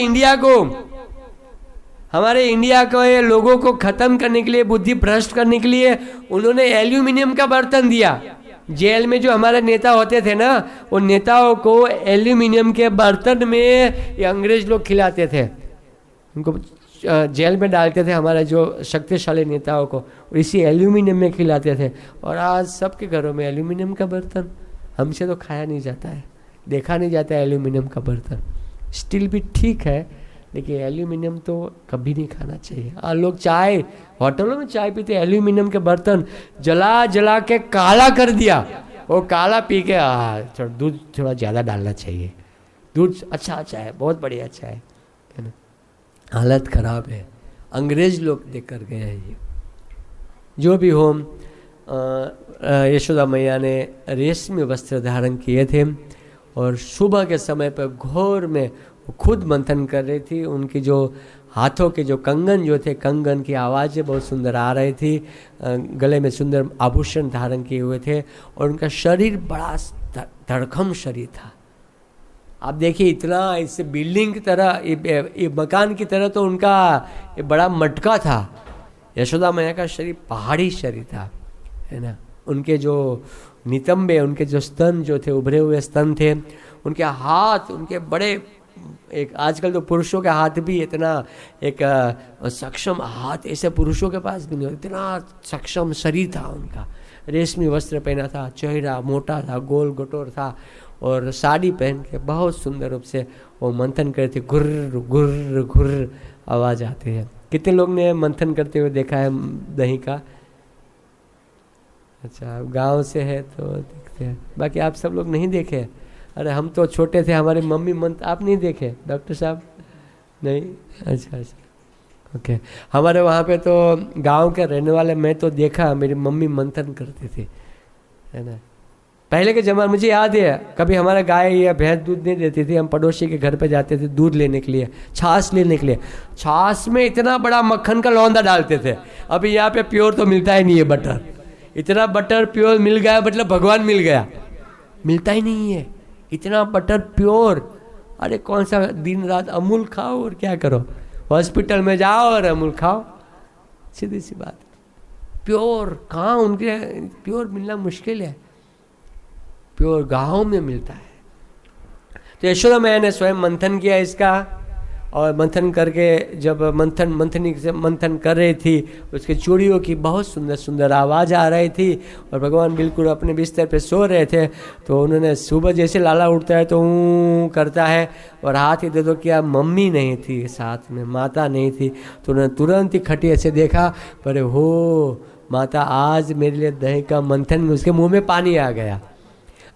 इंडिया को ये लोगों को ख़त्म करने के लिए, बुद्धि भ्रष्ट करने के लिए उन्होंने एल्यूमिनियम का बर्तन दिया। जेल में जो हमारे नेता होते थे ना, वो नेताओं को एल्यूमिनियम के बर्तन में ये अंग्रेज लोग खिलाते थे, उनको जेल में डालते थे। हमारे जो शक्तिशाली नेताओं को इसी एल्यूमिनियम में खिलाते थे। और आज सबके घरों में एल्यूमिनियम का बर्तन। हमसे तो खाया नहीं जाता है, देखा नहीं जाता है एल्यूमिनियम का बर्तन। स्टील भी ठीक है, लेकिन एल्यूमिनियम तो कभी नहीं खाना चाहिए। और लोग चाय, होटलों में चाय पीते, एल्यूमिनियम के बर्तन जला जला के काला कर दिया। वो काला पी के दूध थोड़ा ज़्यादा डालना चाहिए, दूध अच्छा है, बहुत बढ़िया अच्छा है ना। हालत ख़राब है, अंग्रेज लोग देकर गए हैं ये। जो भी हो, यशोदा मैया ने रेशमी वस्त्र धारण किए थे और सुबह के समय पर घोर में खुद मंथन कर रही थी। उनकी जो हाथों के जो कंगन जो थे, कंगन की आवाज़ें बहुत सुंदर आ रही थी, गले में सुंदर आभूषण धारण किए हुए थे और उनका शरीर बड़ा धड़कम शरीर था। आप देखिए, इतना इससे बिल्डिंग की तरह, ये मकान की तरह तो उनका ये बड़ा मटका था। यशोदा मैया का शरीर पहाड़ी शरीर था, है ना। उनके जो नितंबे, उनके जो स्तन जो थे, उभरे हुए स्तन थे, उनके हाथ, उनके बड़े, एक आजकल तो पुरुषों के हाथ भी इतना एक सक्षम हाथ ऐसे पुरुषों के पास भी नहीं, इतना सक्षम शरीर था उनका। रेशमी वस्त्र पहना था, चेहरा मोटा था, गोल गटोर था और साड़ी पहन के बहुत सुंदर रूप से वो मंथन करते। घुर्र घुर्र घुर्र आवाज़ आती है। कितने लोग ने मंथन करते हुए देखा है दही का? अच्छा, गांव से है तो देखते हैं, बाकी आप सब लोग नहीं देखे। अरे हम तो छोटे थे, हमारी मम्मी मंथ, आप नहीं देखे डॉक्टर साहब? नहीं? अच्छा, ओके। हमारे वहाँ पे तो गांव के रहने वाले, मैं तो देखा, मेरी मम्मी मंथन करती थी, है ना। पहले के ज़माने, मुझे याद है, कभी हमारा गाय या भैंस दूध नहीं देती थी, हम पड़ोसी के घर पे जाते थे दूध लेने के लिए, छाछ लेने के लिए। छाछ में इतना बड़ा मक्खन का लौंदा डालते थे। अभी यहाँ पे प्योर तो मिलता ही नहीं है बटर। इतना बटर प्योर मिल गया मतलब भगवान मिल गया, मिलता ही नहीं है इतना बटर प्योर। अरे कौन सा दिन रात अमूल खाओ और क्या करो, हॉस्पिटल में जाओ और अमूल खाओ, सीधी सी बात। प्योर कहाँ, उनके प्योर मिलना मुश्किल है, प्योर गाँव में मिलता है। तो यशोदा मैया ने स्वयं मंथन किया इसका, और मंथन करके जब मंथन कर रही थी, उसके चूड़ियों की बहुत सुंदर सुंदर आवाज़ आ रही थी और भगवान बिल्कुल अपने बिस्तर पे सो रहे थे। तो उन्होंने सुबह जैसे लाला उठता है तो ऊँ करता है और हाथ ही दे दो, क्या मम्मी नहीं थी साथ में, माता नहीं थी। तो उन्होंने तुरंत ही खटिया से देखा, पर हो माता आज मेरे लिए दही का मंथन, उसके मुँह में पानी आ गया।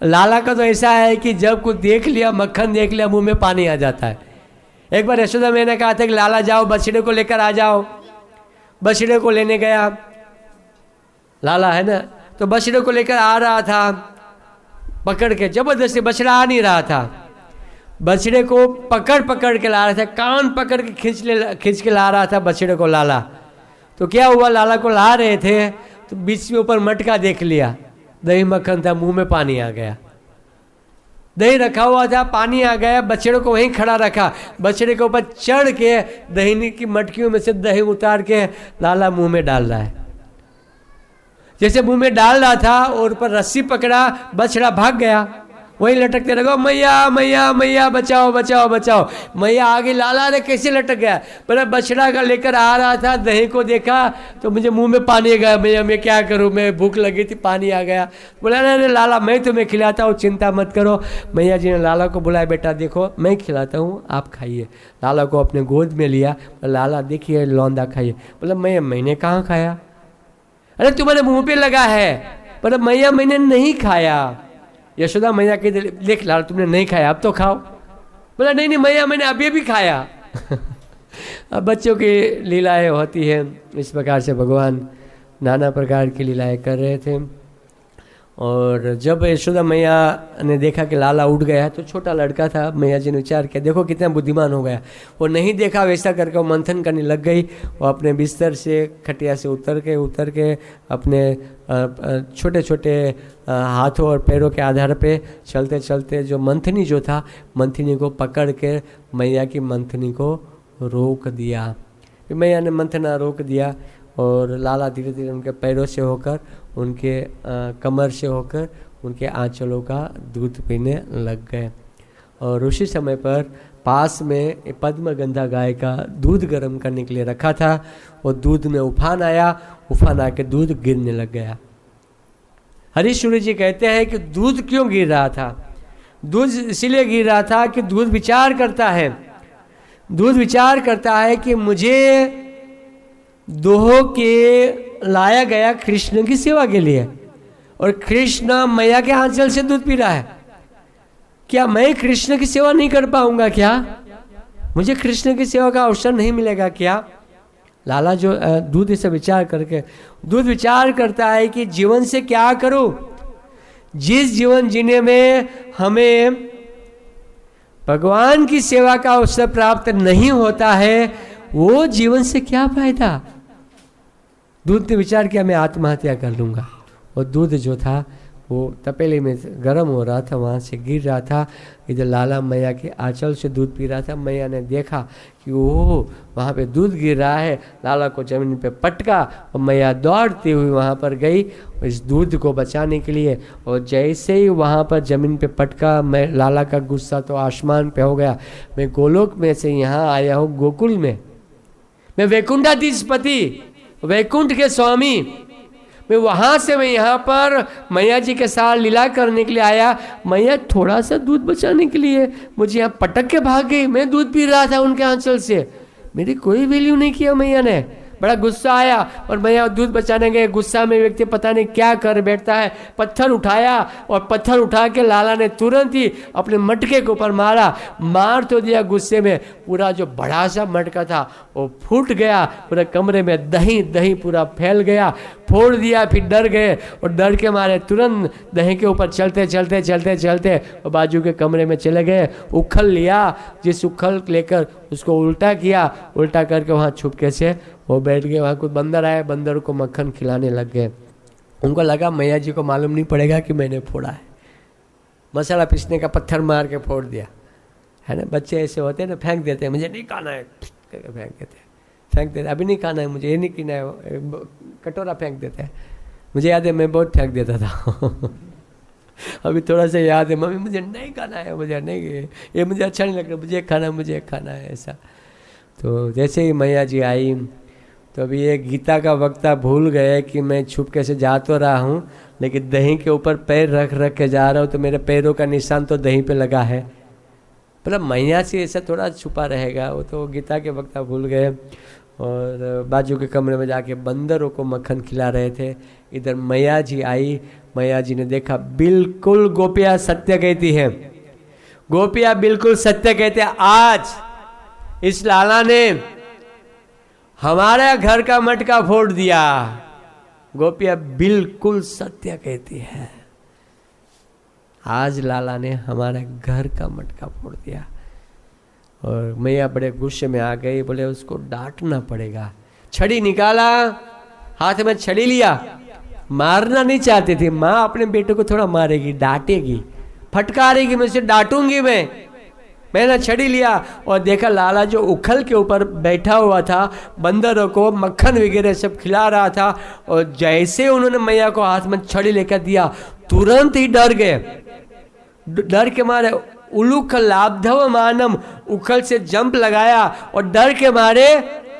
लाला का तो ऐसा है कि जब कुछ देख लिया, मक्खन देख लिया, मुँह में पानी आ जाता है। एक बार यशोदा मैया ने कहा था कि लाला जाओ बछड़े को लेकर आ जाओ। बछड़े को लेने गया लाला, है ना। तो बछड़े को लेकर आ रहा था पकड़ के, जबरदस्ती, बछड़ा आ नहीं रहा था। बछड़े को पकड़ के ला रहा था, कान पकड़ के खींच के ला रहा था बछड़े को लाला। तो क्या हुआ, लाला को ला रहे थे तो बीच में ऊपर मटका देख लिया, दही मक्खन था, मुंह में पानी आ गया। दही रखा हुआ था, पानी आ गया, बछड़े को वहीं खड़ा रखा, बछड़े के ऊपर चढ़ के दही की मटकियों में से दही उतार के लाला मुंह में डाल रहा है। जैसे मुंह में डाल रहा था और ऊपर रस्सी पकड़ा, बछड़ा भाग गया, वही लटकते रहो, मैया मैया मैया बचाओ बचाओ बचाओ। मैया आगे, लाला ने कैसे लटक गया? पर बछड़ा का लेकर आ रहा था, दही को देखा तो मुझे मुंह में पानी आ गया, मैया मैं क्या करूं, मैं भूख लगी थी, पानी आ गया। बोला अरे लाला मैं तुम्हें खिलाता हूँ, चिंता मत करो। मैया जी ने लाला को बुलाया, बेटा देखो मैं खिलाता हूँ, आप खाइए। लाला को अपने गोद में लिया, लाला देखिए लौंदा खाइए। बोला मैया मैंने कहाँ खाया? अरे तुम्हारे मुँह पे लगा है। पर मैया मैंने नहीं खाया। यशोदा मैया के देख लाल तुमने नहीं खाया, अब तो खाओ। बोला नहीं नहीं मैया मैंने अभी भी खाया। अब बच्चों की लीलाएं होती हैं इस प्रकार से, भगवान नाना प्रकार की लीलाएं कर रहे थे। और जब यशोदा मैया ने देखा कि लाला उठ गया, तो छोटा लड़का था, मैया जी ने विचार किया देखो कितना बुद्धिमान हो गया। वो नहीं देखा, वैसा करके वो मंथन करने लग गई। वो अपने बिस्तर से खटिया से उतर के अपने छोटे छोटे हाथों और पैरों के आधार पे चलते चलते जो मंथनी जो था, मंथनी को पकड़ के मैया की मंथनी को रोक दिया। मैया ने मंथना रोक दिया और लाला धीरे धीरे उनके पैरों से होकर, उनके कमर से होकर उनके आंचलों का दूध पीने लग गए। और उसी समय पर पास में पद्मगंधा गाय का दूध गर्म करने के लिए रखा था। वो दूध में उफान आया, उफान आके दूध गिरने लग गया। हरीश्वरी जी कहते हैं कि दूध क्यों गिर रहा था? दूध इसीलिए गिर रहा था कि दूध विचार करता है, दूध विचार करता है कि मुझे दोह के लाया गया कृष्ण की सेवा के लिए, और कृष्ण मैया के आंचल से दूध पी रहा है। क्या मैं कृष्ण की सेवा नहीं कर पाऊंगा? क्या मुझे कृष्ण की सेवा का अवसर नहीं मिलेगा क्या? लाला जो दूध से विचार करके, दूध विचार करता है कि जीवन से क्या करूं। जिस जीवन जीने में हमें भगवान की सेवा का अवसर प्राप्त नहीं होता है, वो जीवन से क्या फायदा। दूध ने विचार किया मैं आत्महत्या कर लूँगा। और दूध जो था वो तपेले में गर्म हो रहा था, वहाँ से गिर रहा था, इधर लाला मैया के आंचल से दूध पी रहा था। मैया ने देखा कि ओह वहाँ पे दूध गिर रहा है, लाला को ज़मीन पे पटका और मैया दौड़ती हुई वहाँ पर गई इस दूध को बचाने के लिए। और जैसे ही वहाँ पर ज़मीन पे पटका, मैं लाला का गुस्सा तो आसमान पे हो गया। मैं गोलोक में से यहाँ आया हूँ गोकुल में, मैं वैकुंठाधीशपति, वैकुंठ के स्वामी, मैं वहाँ से मैं यहाँ पर मैया जी के साथ लीला करने के लिए आया। मैया थोड़ा सा दूध बचाने के लिए मुझे यहाँ पटक के भाग गई। मैं दूध पी रहा था उनके आंचल से, मेरी कोई वैल्यू नहीं किया मैया ने। बड़ा गुस्सा आया और मैया दूध बचाने गए। गुस्सा में व्यक्ति पता नहीं क्या कर बैठता है, पत्थर उठाया और पत्थर उठा के लाला ने तुरंत ही अपने मटके के ऊपर मारा। मार तो दिया गुस्से में, पूरा जो बड़ा सा मटका था वो फूट गया, पूरे कमरे में दही दही पूरा फैल गया, फोड़ दिया। फिर डर गए और डर के मारे तुरंत दही के ऊपर चलते चलते चलते चलते और बाजू के कमरे में चले गए। उखल लिया, जिस उखल लेकर उसको उल्टा किया, उल्टा करके वहाँ छुपके से वो बैठ गए। वहाँ कुछ बंदर आए, बंदर को मक्खन खिलाने लग गए। उनको लगा मैया जी को मालूम नहीं पड़ेगा कि मैंने फोड़ा है। मसाला पीसने का पत्थर मार के फोड़ दिया, है ना। बच्चे ऐसे होते हैं ना, फेंक देते हैं, मुझे नहीं खाना है, फेंक देते हैं, फेंक देते, अभी नहीं खाना है मुझे, ये नहीं पीना है, कटोरा फेंक देते हैं। मुझे याद है मैं बहुत फेंक देता था। अभी थोड़ा सा याद है, मम्मी मुझे नहीं खाना है, मुझे नहीं, ये मुझे अच्छा नहीं लग रहा, मुझे खाना, मुझे खाना है, ऐसा। तो जैसे ही मैया जी आई तो अभी ये गीता का वक्ता भूल गए कि मैं छुप कैसे जा तो रहा हूँ, लेकिन दही के ऊपर पैर रख रख के जा रहा हूँ, तो मेरे पैरों का निशान तो दही पे लगा है। मतलब मैया से ऐसा थोड़ा छुपा रहेगा, वो तो गीता के वक्ता भूल गए। और बाजू के कमरे में जाके बंदरों को मक्खन खिला रहे थे। इधर मैया जी आई, मैया जी ने देखा, बिल्कुल गोपियाँ सत्य कहती है, गोपियाँ बिल्कुल सत्य कहते हैं। आज इस लाला ने हमारे घर का मटका फोड़ दिया। गोपियाँ बिल्कुल सत्य कहती है, आज लाला ने हमारे घर का मटका फोड़ दिया। और मैया बड़े गुस्से में आ गई, बोले उसको डांटना पड़ेगा। छड़ी निकाला, हाथ में छड़ी लिया, मारना नहीं चाहती थी माँ, अपने बेटे को थोड़ा मारेगी, डांटेगी, फटकारेगी, मैं उसे डांटूंगी। मैंने छड़ी लिया और देखा लाला जो उखल के ऊपर बैठा हुआ था, बंदरों को मक्खन वगैरह सब खिला रहा था, और जैसे उन्होंने मैया को हाथ में छड़ी लेकर दिया, तुरंत ही डर गए। डर के मारे उलूख लाभधव मानम, उखल से जंप लगाया और डर के मारे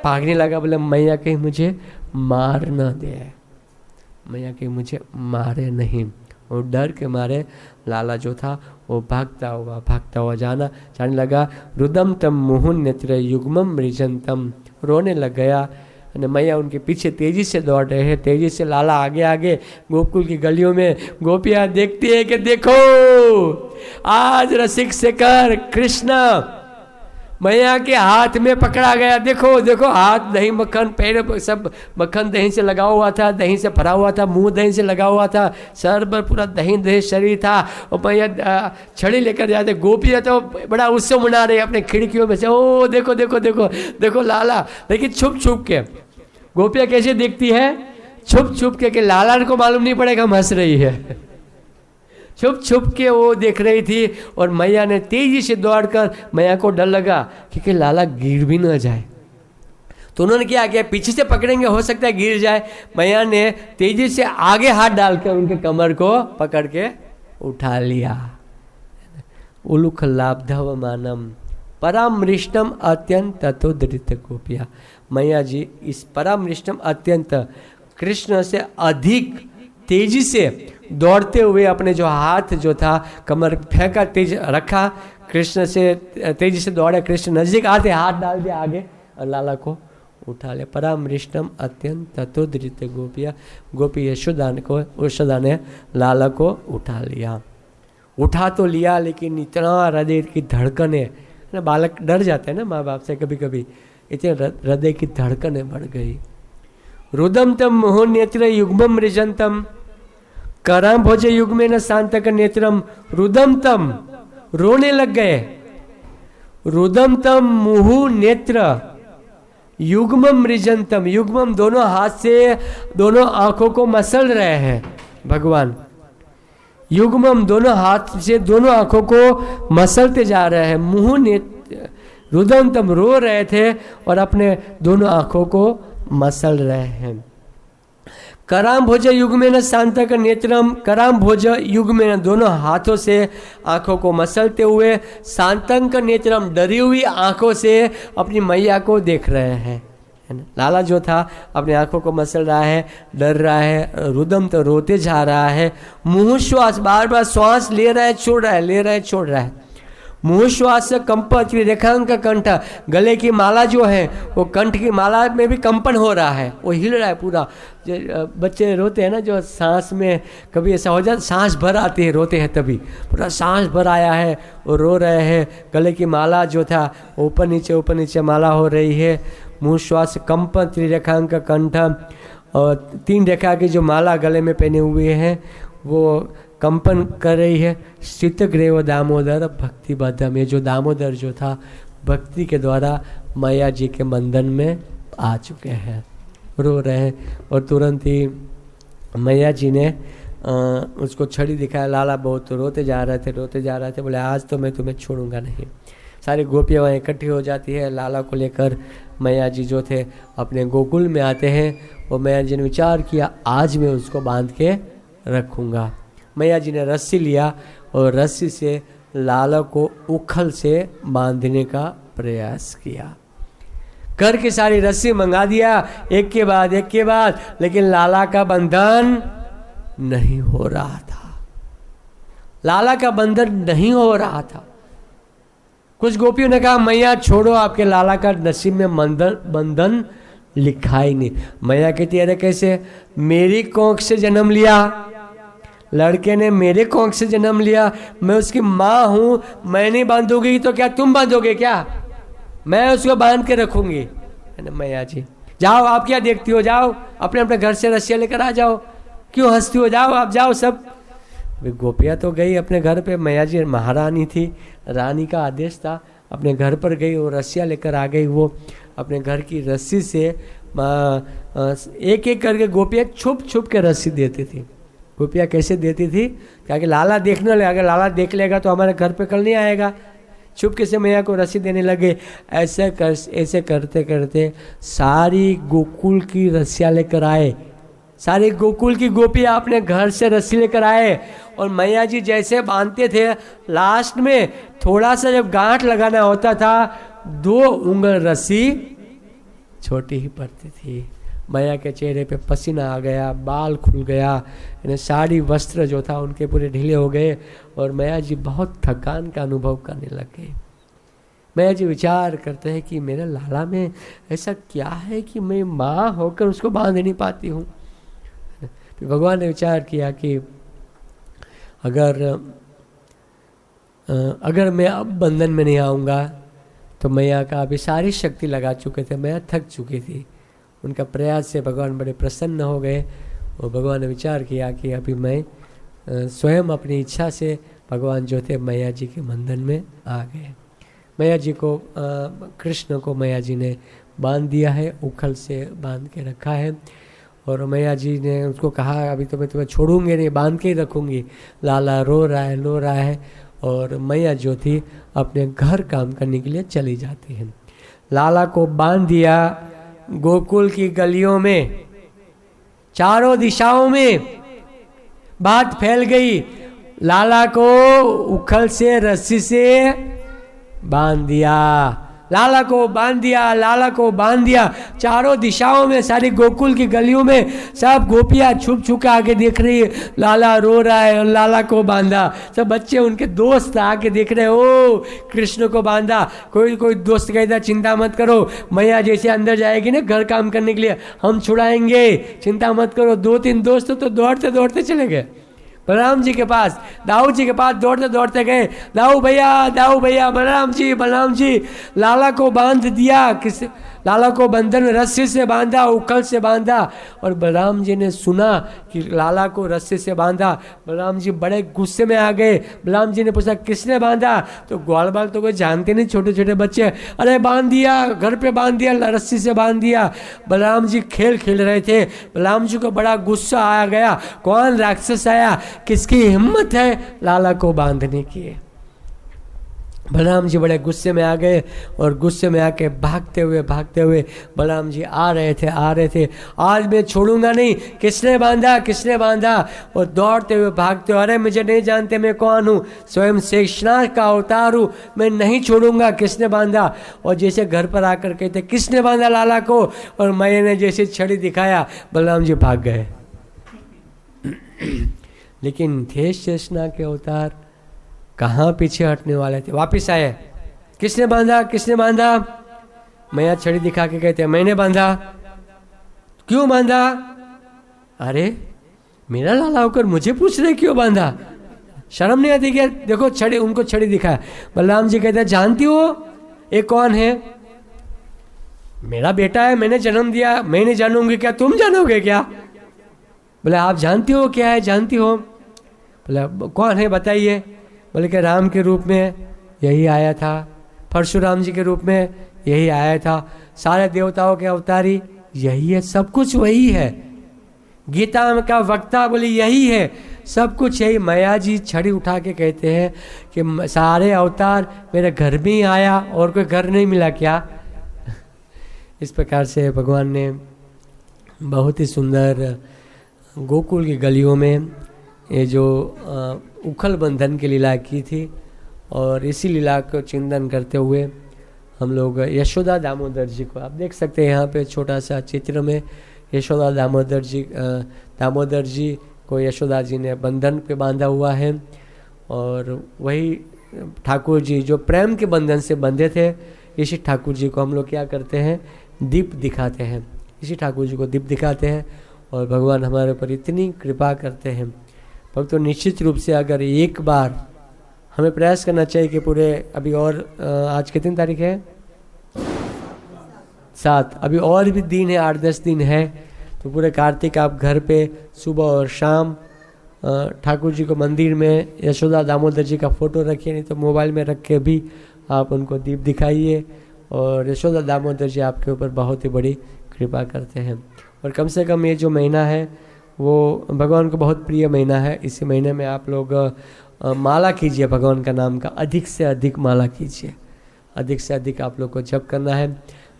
भागने लगा। बोले मैया कहीं मुझे मार न दे, मैया कहीं मुझे मारे नहीं। और डर के मारे लाला जो था वो भागता हुआ जाने लगा। रुदम तम मुहुन नेत्र युग्मम मृजंतम, रोने लग गया। मैया उनके पीछे तेजी से दौड़ रहे हैं, तेजी से लाला आगे आगे गोकुल की गलियों में। गोपियां देखती है कि देखो आज रसिक शेखर कृष्ण मैया के हाथ में पकड़ा गया। देखो देखो हाथ दही मक्खन, पैर सब मक्खन दही से लगा हुआ था, दही से भरा हुआ था, मुंह दही से लगा हुआ था, सर पर पूरा दही दही शरीर था। और मैया छड़ी लेकर जाते, गोपियाँ तो बड़ा उत्सव मना रही अपने खिड़कियों में से, ओ देखो देखो देखो देखो लाला। लेकिन छुप छुप के गोपियाँ कैसे देखती है? छुप छुप के, कि लाला को मालूम नहीं पड़ेगा हम हंस रही है। छुप छुप के वो देख रही थी। और मैया ने तेजी से दौड़कर, मैया को डर लगा क्योंकि लाला गिर भी न जाए, तो उन्होंने क्या किया, पीछे से पकड़ेंगे हो सकता है गिर जाए। मैया ने तेजी से आगे हाथ डालकर उनके कमर को पकड़ के उठा लिया। उलुख लाभधव मानम परामृष्टम अत्यंत ततोदृत गोपिया। मैया जी इस परामृष्टम अत्यंत, कृष्ण से अधिक तेजी से दौड़ते हुए अपने जो हाथ जो था कमर फेंका, तेज रखा, कृष्ण से तेजी से दौड़े, कृष्ण नजदीक आते हाथ डाल दिया आगे और लाला को उठा ले। परामृष्टम अत्यंत ततोदृत गोपिया, गोपी यशोदा ने लाला को उठा लिया। उठा तो लिया लेकिन इतना हृदय की धड़कने, बालक डर जाते हैं ना माँ बाप से कभी कभी, इतने हृदय की धड़कनें बढ़ गई। रुदम तम मोहन नेत्र युग्मम मृजंतम कराम भोज युग में न शांतक नेत्रम। रुदम तम, रोने लग गए। रुदम तम मुहु नेत्र युग्मम मृजंतम, युग्मम दोनों हाथ से दोनों आंखों को मसल रहे हैं भगवान। युग्मम दोनों हाथ से दोनों आंखों को मसलते जा रहे हैं। मुहु नेत्र, रुदम तम रो रहे थे और अपने दोनों आंखों को मसल रहे हैं। कराम भोज युग में न शांतक नेत्रम, कराम भोज युग में न दोनों हाथों से आंखों को मसलते हुए, शांतंक नेत्रम डरी हुई आंखों से अपनी मैया को देख रहे हैं। लाला जो था अपनी आंखों को मसल रहा है, डर रहा है। रुदम तो रोते जा रहा है। मुंह श्वास, बार बार श्वास ले रहा है छोड़ रहा है, ले रहा है छोड़ रहा है। मुंह श्वास से कंपन, रेखांक कंठ, गले की माला जो है वो कंठ की माला में भी कंपन हो रहा है, वो हिल रहा है पूरा। बच्चे रोते हैं ना, जो सांस में कभी ऐसा हो जाता, सांस भर आती है रोते हैं, तभी पूरा सांस भर आया है, वो रो रहे हैं। गले की माला जो था ऊपर नीचे माला हो रही है। मुंह श्वास कंपन, त्रिरेखांक कंठ, और 3 रेखा की जो माला गले में पहने हुए हैं वो कंपन कर रही है। शीतग्रेव दामोदर भक्ति बद्धम, ये जो दामोदर जो था भक्ति के द्वारा मैया जी के बंधन में आ चुके हैं, रो रहे हैं। और तुरंत ही मैया जी ने उसको छड़ी दिखाया। लाला बहुत रोते जा रहे थे। बोले आज तो मैं तुम्हें छोड़ूंगा नहीं। सारी गोपियाँ वहाँ इकट्ठी हो जाती है। लाला को लेकर मैया जी जो थे अपने गोकुल में आते हैं। और मैया जी ने विचार किया आज मैं उसको बांध के रखूँगा। मैया जी ने रस्सी लिया और रस्सी से लाला को उखल से बांधने का प्रयास किया। करके सारी रस्सी मंगा दिया एक के बाद, लेकिन लाला का बंधन नहीं हो रहा था। कुछ गोपियों ने कहा मैया छोड़ो, आपके लाला का नसीब में बंधन लिखा ही नहीं। मैया कहती अरे कैसे, मेरी कोख से जन्म लिया, लड़के ने मेरे कोख से जन्म लिया, मैं उसकी माँ हूँ, मैं नहीं बांधूंगी तो क्या तुम बांधोगे क्या? मैं उसको बांध के रखूंगी। है ना मैया जी, जाओ आप क्या देखती हो, जाओ अपने अपने घर से रस्सियाँ लेकर आ जाओ, क्यों हंसती हो, जाओ आप जाओ सब। गोपियाँ तो गई अपने घर पे। मैया जी महारानी थी, रानी का आदेश था, अपने घर पर गई और रस्सियाँ लेकर आ गई। वो अपने घर की रस्सी से एक एक करके गोपियाँ छुप छुप के रस्सी देती थी। गोपियाँ कैसे देती थी, क्या कि लाला देखने लगे, अगर लाला देख लेगा तो हमारे घर पे कल नहीं आएगा। चुपके से मैया को रस्सी देने लगे। ऐसे करते करते सारी गोकुल की रस्सियाँ लेकर आए, सारी गोकुल की गोपियाँ अपने घर से रस्सी लेकर आए। और मैया जी जैसे बांधते थे, लास्ट में थोड़ा सा जब गांठ लगाना होता था, 2 उंगल रस्सी छोटी ही पड़ती थी। मैया के चेहरे पे पसीना आ गया, बाल खुल गया, साड़ी वस्त्र जो था उनके पूरे ढीले हो गए और मैया जी बहुत थकान का अनुभव करने लगे। मैया जी विचार करते हैं कि मेरे लाला में ऐसा क्या है कि मैं माँ होकर उसको बांध नहीं पाती हूँ। फिर भगवान ने विचार किया कि अगर मैं अब बंधन में नहीं आऊँगा तो मैया का अभी सारी शक्ति लगा चुके थे, मैया थक चुकी थी। उनका प्रयास से भगवान बड़े प्रसन्न हो गए और भगवान ने विचार किया कि अभी मैं स्वयं अपनी इच्छा से भगवान जो थे मैया जी के बंधन में आ गए। मैया जी को कृष्ण को मैया जी ने बांध दिया है, उखल से बांध के रखा है। और मैया जी ने उसको कहा अभी तो मैं तुम्हें छोड़ूंगी नहीं, बांध के ही रखूँगी। लाला रो रहा है और मैया जो थी अपने घर काम करने के लिए चली जाती है। लाला को बांध दिया। गोकुल की गलियों में चारों दिशाओं में बात फैल गई। लाला को उखल से रस्सी से बांध दिया, लाला को बांध दिया, लाला को बांध दिया। चारों दिशाओं में सारी गोकुल की गलियों में सब गोपियाँ छुप छुप के आके देख रही है, लाला रो रहा है और लाला को बांधा। सब बच्चे उनके दोस्त आके देख रहे, ओ कृष्ण को बांधा। कोई दोस्त कहता चिंता मत करो, मैया जैसे अंदर जाएगी ना घर काम करने के लिए, हम छुड़ाएंगे, चिंता मत करो। 2-3 दोस्त तो दौड़ते दौड़ते चले गए बलराम जी के पास, दाऊ जी के पास दौड़ते दौड़ते गए। दाऊ भैया, बलराम जी लाला को बांध दिया। लाला को बंधन में रस्सी से बांधा, उखल से बांधा। और बलराम जी ने सुना कि लाला को रस्सी से बांधा। बलराम जी बड़े गुस्से में आ गए। बलराम जी ने पूछा किसने बांधा? तो ग्वाल बाल तो कोई जानते नहीं, छोटे छोटे बच्चे, अरे बांध दिया, घर पे बांध दिया, रस्सी से बांध दिया। बलराम जी खेल खेल रहे थे। बलराम जी को बड़ा गुस्सा आ गया, कौन राक्षस आया, किसकी हिम्मत है लाला को बांधने की। बलराम जी बड़े गुस्से में आ गए और गुस्से में आके भागते हुए बलराम जी आ रहे थे। आज मैं छोड़ूंगा नहीं, किसने बांधा। और दौड़ते हुए भागते हुए, अरे मुझे नहीं जानते मैं कौन हूँ, स्वयं शेषनाग का अवतार हूँ, मैं नहीं छोड़ूंगा, किसने बांधा। और जैसे घर पर आकर कहते किसने बांधा लाला को, और मैंने जैसे छड़ी दिखाया, बलराम जी भाग गए। लेकिन थे शेषनाग के अवतार, कहाँ पीछे हटने वाले थे, वापिस आए। किसने बांधा? मैया छड़ी दिखा के कहते मैंने बांधा। क्यों बांधा? अरे मेरा लाला होकर मुझे पूछ रहे क्यों बांधा, शर्म नहीं आती क्या? देखो छड़ी, उनको छड़ी दिखाया। बलराम जी कहते जानती हो ये कौन है? मेरा बेटा है, मैंने जन्म दिया, मैं नहीं जानूंगी क्या, तुम जानोगे क्या? बोले आप जानती हो क्या है, जानती हो? बोले कौन है बताइए। बोले कि राम के रूप में यही आया था, परशुराम जी के रूप में यही आया था, सारे देवताओं के अवतारी यही है, सब कुछ वही है, गीता का वक्ता बोले यही है, सब कुछ यही। मैया जी छड़ी उठा के कहते हैं कि सारे अवतार मेरे घर में ही आया, और कोई घर नहीं मिला क्या? इस प्रकार से भगवान ने बहुत ही सुंदर गोकुल की गलियों में ये जो उखल बंधन की लीला की थी। और इसी लीला को चिंतन करते हुए हम लोग यशोदा दामोदर जी को आप देख सकते हैं यहाँ पे छोटा सा चित्र में। यशोदा दामोदर जी को यशोदा जी ने बंधन पे बांधा हुआ है, और वही ठाकुर जी जो प्रेम के बंधन से बंधे थे, इसी ठाकुर जी को हम लोग क्या करते हैं, दीप दिखाते हैं, इसी ठाकुर जी को दीप दिखाते हैं। और भगवान हमारे ऊपर इतनी कृपा करते हैं। भक्तों निश्चित रूप से अगर एक बार हमें प्रयास करना चाहिए कि पूरे अभी और आज कितनी तारीख है, 7, अभी और भी दिन है, 8-10 दिन है, तो पूरे कार्तिक आप घर पे सुबह और शाम ठाकुर जी को मंदिर में यशोदा दामोदर जी का फोटो रखिए, नहीं तो मोबाइल में रख के भी आप उनको दीप दिखाइए। और यशोदा दामोदर जी आपके ऊपर बहुत ही बड़ी कृपा करते हैं। और कम से कम ये जो महीना है वो भगवान को बहुत प्रिय महीना है। इसी महीने में आप लोग माला कीजिए, भगवान का नाम का अधिक से अधिक माला कीजिए, अधिक से अधिक आप लोग को जप करना है।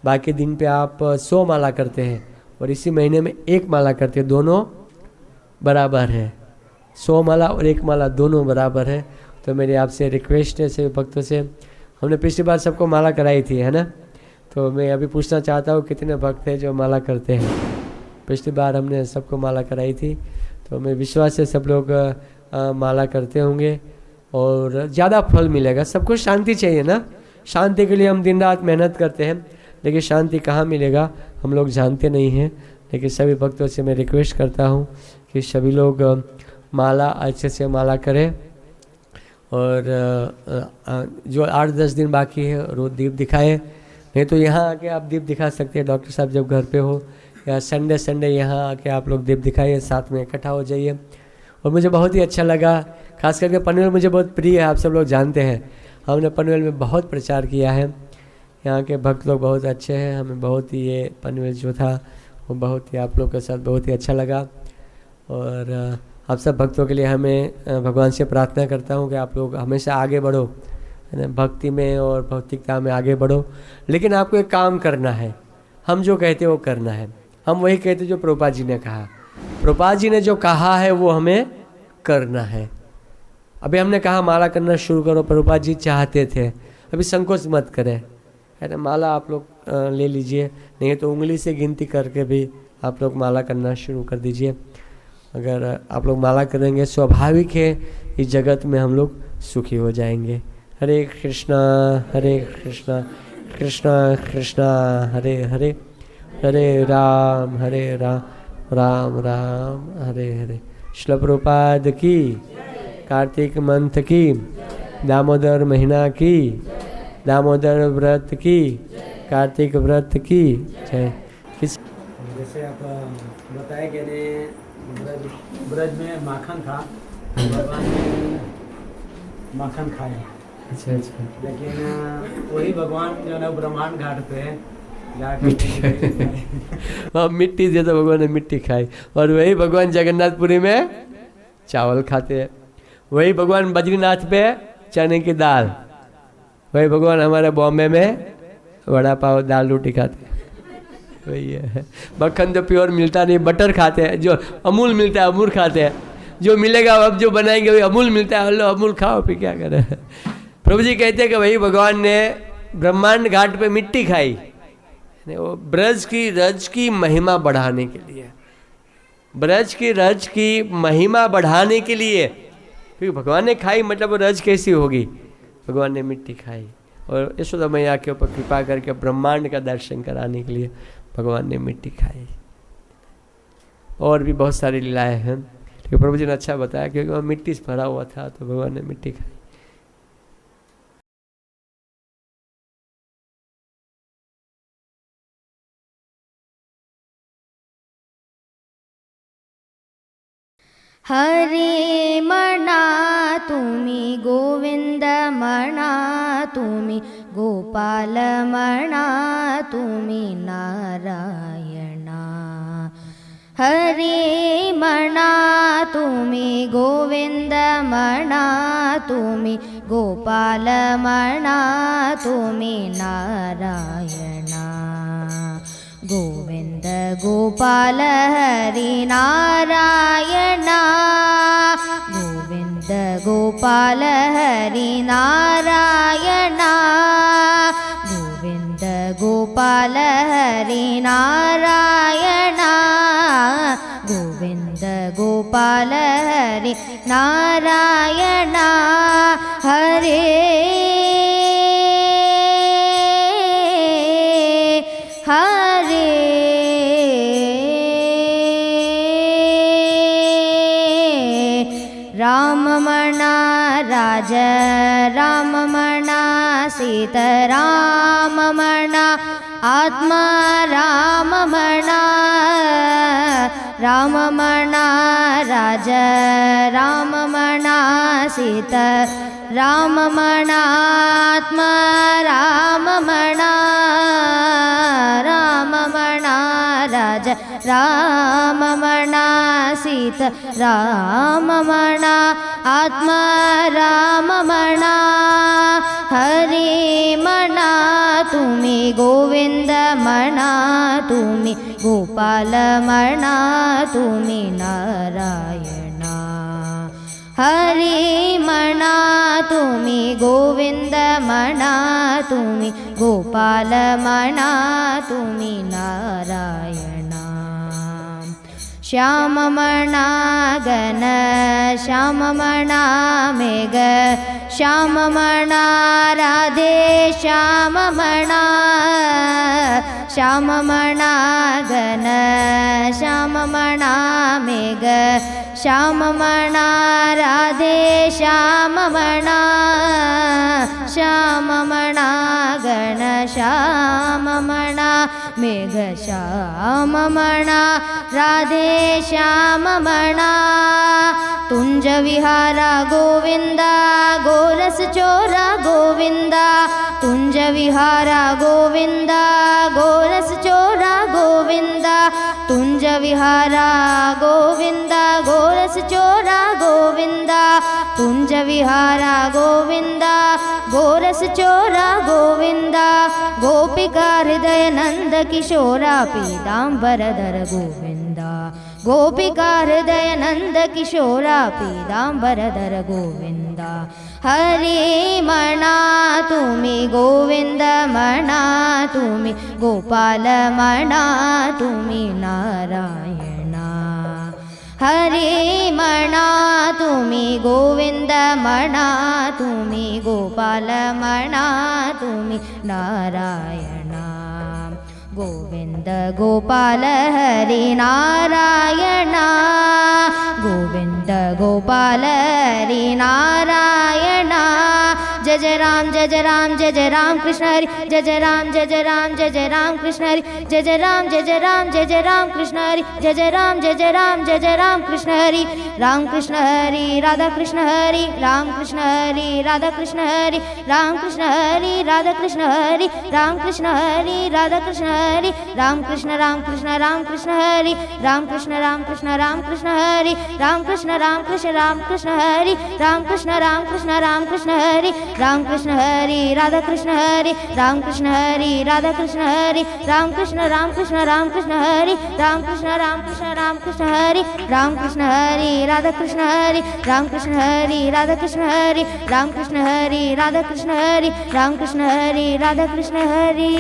बाकी दिन पे आप 100 माला करते हैं और इसी महीने में 1 माला करते हैं, दोनों बराबर है। 100 माला और 1 माला दोनों बराबर है। तो मेरी आपसे रिक्वेस्ट है सभी भक्तों से, हमने पिछली बार सबको माला कराई थी, है ना? तो मैं अभी पूछना चाहता हूँ कितने भक्त हैं जो माला करते हैं। पिछली बार हमने सबको माला कराई थी, तो मैं विश्वास से सब लोग माला करते होंगे और ज़्यादा फल मिलेगा। सबको शांति चाहिए ना, शांति के लिए हम दिन रात मेहनत करते हैं, लेकिन शांति कहाँ मिलेगा हम लोग जानते नहीं हैं। लेकिन सभी भक्तों से मैं रिक्वेस्ट करता हूँ कि सभी लोग माला अच्छे से माला करें और जो 8-10 दिन बाकी है रोज दीप दिखाएं। नहीं तो यहाँ आके आप दीप दिखा सकते हैं डॉक्टर साहब जब घर पे हो, या संडे यहाँ आके आप लोग दीप दिखाइए, साथ में इकट्ठा हो जाइए। और मुझे बहुत ही अच्छा लगा, खास करके पनवेल मुझे बहुत प्रिय है, आप सब लोग जानते हैं। हमने पनवेल में बहुत प्रचार किया है, यहाँ के भक्त लोग बहुत अच्छे हैं। हमें बहुत ही ये पनवेल जो था वो बहुत ही आप लोग के साथ बहुत ही अच्छा लगा। और आप सब भक्तों के लिए हमें भगवान से प्रार्थना करता हूँ कि आप लोग हमेशा आगे बढ़ो, है ना, भक्ति में और भौतिकता में आगे बढ़ो। लेकिन आपको एक काम करना है, हम जो कहते हैं वो करना है। हम वही कहते जो प्रभुपाद जी ने कहा, प्रभुपाद जी ने जो कहा है वो हमें करना है। अभी हमने कहा माला करना शुरू करो, प्रभुपाद जी चाहते थे, अभी संकोच मत करें, है ना। माला आप लोग ले लीजिए, नहीं तो उंगली से गिनती करके भी आप लोग माला करना शुरू कर दीजिए। अगर आप लोग माला करेंगे स्वाभाविक है इस जगत में हम लोग सुखी हो जाएंगे। हरे कृष्णा कृष्णा कृष्णा हरे हरे, हरे राम राम राम हरे हरे। श्रील प्रभुपाद की, कार्तिक मंथ की, दामोदर महीना की, दामोदर व्रत की, कार्तिक व्रत की जय। जैसे आप बताए कि ब्रज में माखन था, भगवान ने माखन खाया। अच्छा अच्छा। लेकिन वही भगवान जो है ब्रह्मांड घाट पे हाँ, मिट्टी दे तो भगवान ने मिट्टी खाई। और वही भगवान जगन्नाथपुरी में चावल खाते हैं, वही भगवान बद्रीनाथ पे चने की दाल, वही भगवान हमारे बॉम्बे में वड़ा पाव दाल रोटी खाते हैं। वही है, मक्खन तो प्योर मिलता नहीं, बटर खाते हैं, जो अमूल मिलता है अमूल खाते हैं, जो मिलेगा अब जो बनाएंगे वही अमूल मिलता है, लो अमूल खाओ फिर क्या करें। प्रभु जी कहते हैं कि वही भगवान ने ब्रह्मांड घाट पे मिट्टी खाई, वो ब्रज की रज की महिमा बढ़ाने के लिए, ब्रज की रज की महिमा बढ़ाने के लिए। फिर भगवान ने खाई मतलब वो रज कैसी होगी, भगवान ने मिट्टी खाई। और यशोदा मैया के ऊपर कृपा करके ब्रह्मांड का दर्शन कराने के लिए भगवान ने मिट्टी खाई। और भी बहुत सारी लीलाएं हैं, लेकिन प्रभु जी ने अच्छा बताया क्योंकि वह मिट्टी से भरा हुआ था तो भगवान ने मिट्टी खाई। हरे मना तुम्ही, गोविंद मना तुम्ही, गोपाल मना तुम्ही, नारायणा। हरे मना तुम्ही, गोविंद मना तुम्ही, गोपाल मना तुम्ही, नारायणा। गोविंद गोपाल हरि नारायणा, गोविंद गोपाल हरि नारायणा, गोविंद गोपाल हरि नारायणा, गोविंद गोपाल हरि नारायणा। हरे राममणा राज राममणा, सीता राममणा, आत्मा राममणा। राममणा राज राममणा, सीता राममणा, आत्मा राममणा। राममणा राज राज राममणा सीत राममणा आत्मा राममणा हरि मणा तुम्ही गोविंद मणा तुम्ही गोपाल मणा तुम्ही नारायणा हरि मणा तुम्ही गोविंद मणा तुम्ही गोपाल मणा तुम्ही नारायणा श्याम मणा गण श्याम मणा मेघ श्याम मणा राधे श्याम मणा श्याम मणा गण श्याम मणा मेघ श्याम मणा राधे श्याम मणा श्याम मणा गण श्याम मणा मेघ श्याम मणा राधे श्याम मणा तुंज विहारा गोविंदा गोरस चोरा गोविंदा तुंज विहारा गोविंदा गोरस चोरा गोविंदा तुंज विहारा गोविंदा गोरस चोरा गोविंदा तुंज विहारा गोविंदा गोरस चोरा गोविंदा गोपिका हृदय नंद किशोरा पीतांबरधर गोविंदा गोपिका हृदय नंद किशोरा पीतांबरधर गोविंदा हरि मणा तुम्ही गोविंद मणा तुम्ही गोपाल मणा तुम्ही नारायणा हरि मणा तुम्ही गोविंद मणा तुम्ही गोपाल मणा तुम्ही नारायणा गोविंद गोपाल हरि नारायणा गोविंद गोपाल हरि नारायणा जय जय राम जय जय राम जय जय राम कृष्ण हरि जय जय राम जय जय राम जय जय राम कृष्ण हरि जय जय राम जय जय राम जय जय राम कृष्ण हरि जय जय राम जय जय राम जय जय राम कृष्ण हरि राम कृष्ण हरि राधा कृष्ण हरि राम कृष्ण हरि राधा कृष्ण हरि राम कृष्ण हरि राधा कृष्ण हरि राम कृष्ण हरि राधा कृष्ण हरि राम कृष्ण हरि राम कृष्ण हरि राम कृष्ण हरि राम कृष्ण हरि राम कृष्ण हरि राधा कृष्ण हरि राम कृष्ण हरि राधा कृष्ण हरि राम कृष्ण हरि राम कृष्ण हरि राम कृष्ण हरि राधा कृष्ण हरि राम कृष्ण हरि राधा कृष्ण हरि राम कृष्ण हरि राधा कृष्ण हरि राम कृष्ण हरि राधा कृष्ण हरि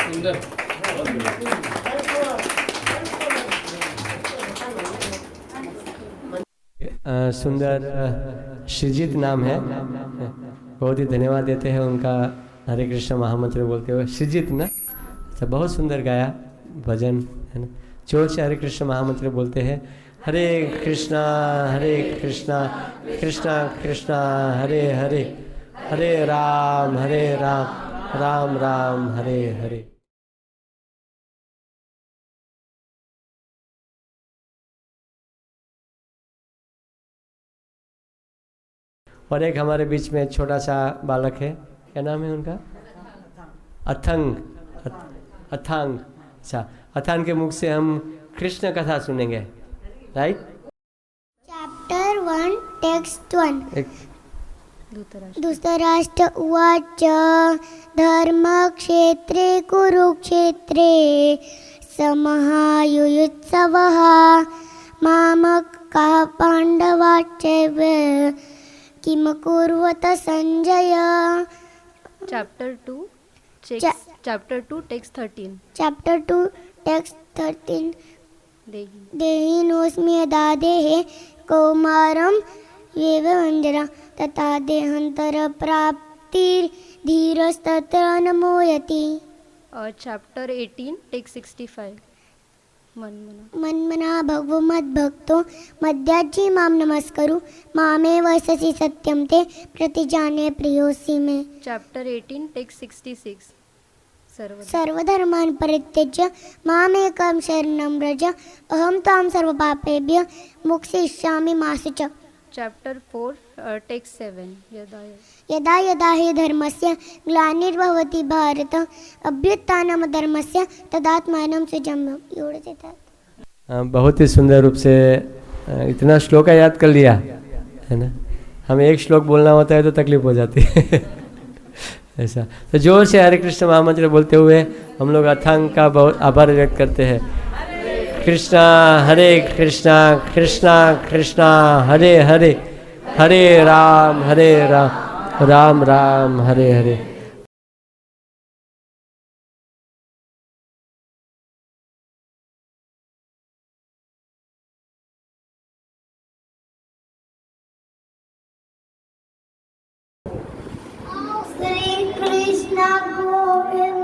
सुंदर सुंदर श्रीजीत नाम है, बहुत ही धन्यवाद देते हैं उनका हरे कृष्ण महामंत्र बोलते हुए। श्रीजीत ना, अच्छा, बहुत सुंदर गाया भजन है ना। जोर से हरे कृष्ण महामंत्र बोलते हैं। हरे कृष्णा कृष्णा कृष्णा हरे हरे, हरे राम राम राम हरे हरे। और एक हमारे बीच में छोटा सा बालक है, क्या नाम है उनका? अथंग। अच्छा, अथांग के मुख से हम कृष्ण कथा सुनेंगे, राइट? चैप्टर 1 टेक्स्ट 1 धृतराष्ट्र उवाच धर्मक्षेत्रे कुरुक्षेत्रे समहायुयुत्सवः मामकाः पाण्डवाश्चैव किम कुर्वत Sanjay. Chapter 2 text 13 Chapter 2 text 13 देहिनोऽस्मि यदा देहे कौमारं येव वञ्जरा तथा देहान्तरप्राप्तिर्धीरस्तत्र न मोयति। Chapter 18 text 65 मन्मना भगवो मद्भक्तो मद्याजी माम नमस्करु मामे वससि सत्यम ते प्रतिजाने प्रियोसि मे। Chapter 18 text 66 सर्वधर्मान् परित्यज्य मामेकं शरणं व्रज अहं त्वां सर्वपापेभ्यः मोक्षयिष्यामि मा शुचः। Chapter 4, text 7. Yada. यदा यदा हि धर्मस्य ग्लानिर्भवति भारत अभ्युत्थानं धर्मस्य तदात्मानं सृजम् एवढंच येतात. बहुत ही सुंदर रूप से इतना श्लोक याद कर लिया है ना. हमें एक श्लोक बोलना होता है तो तकलीफ हो जाती है ऐसा. तो जोर से हरे कृष्ण महामंत्र बोलते हुए हम लोग अथांग का बहुत आभार व्यक्त करते हैं. कृष्णा हरे कृष्णा कृष्णा कृष्णा हरे हरे हरे राम राम राम हरे हरे. श्री कृष्ण गोविंद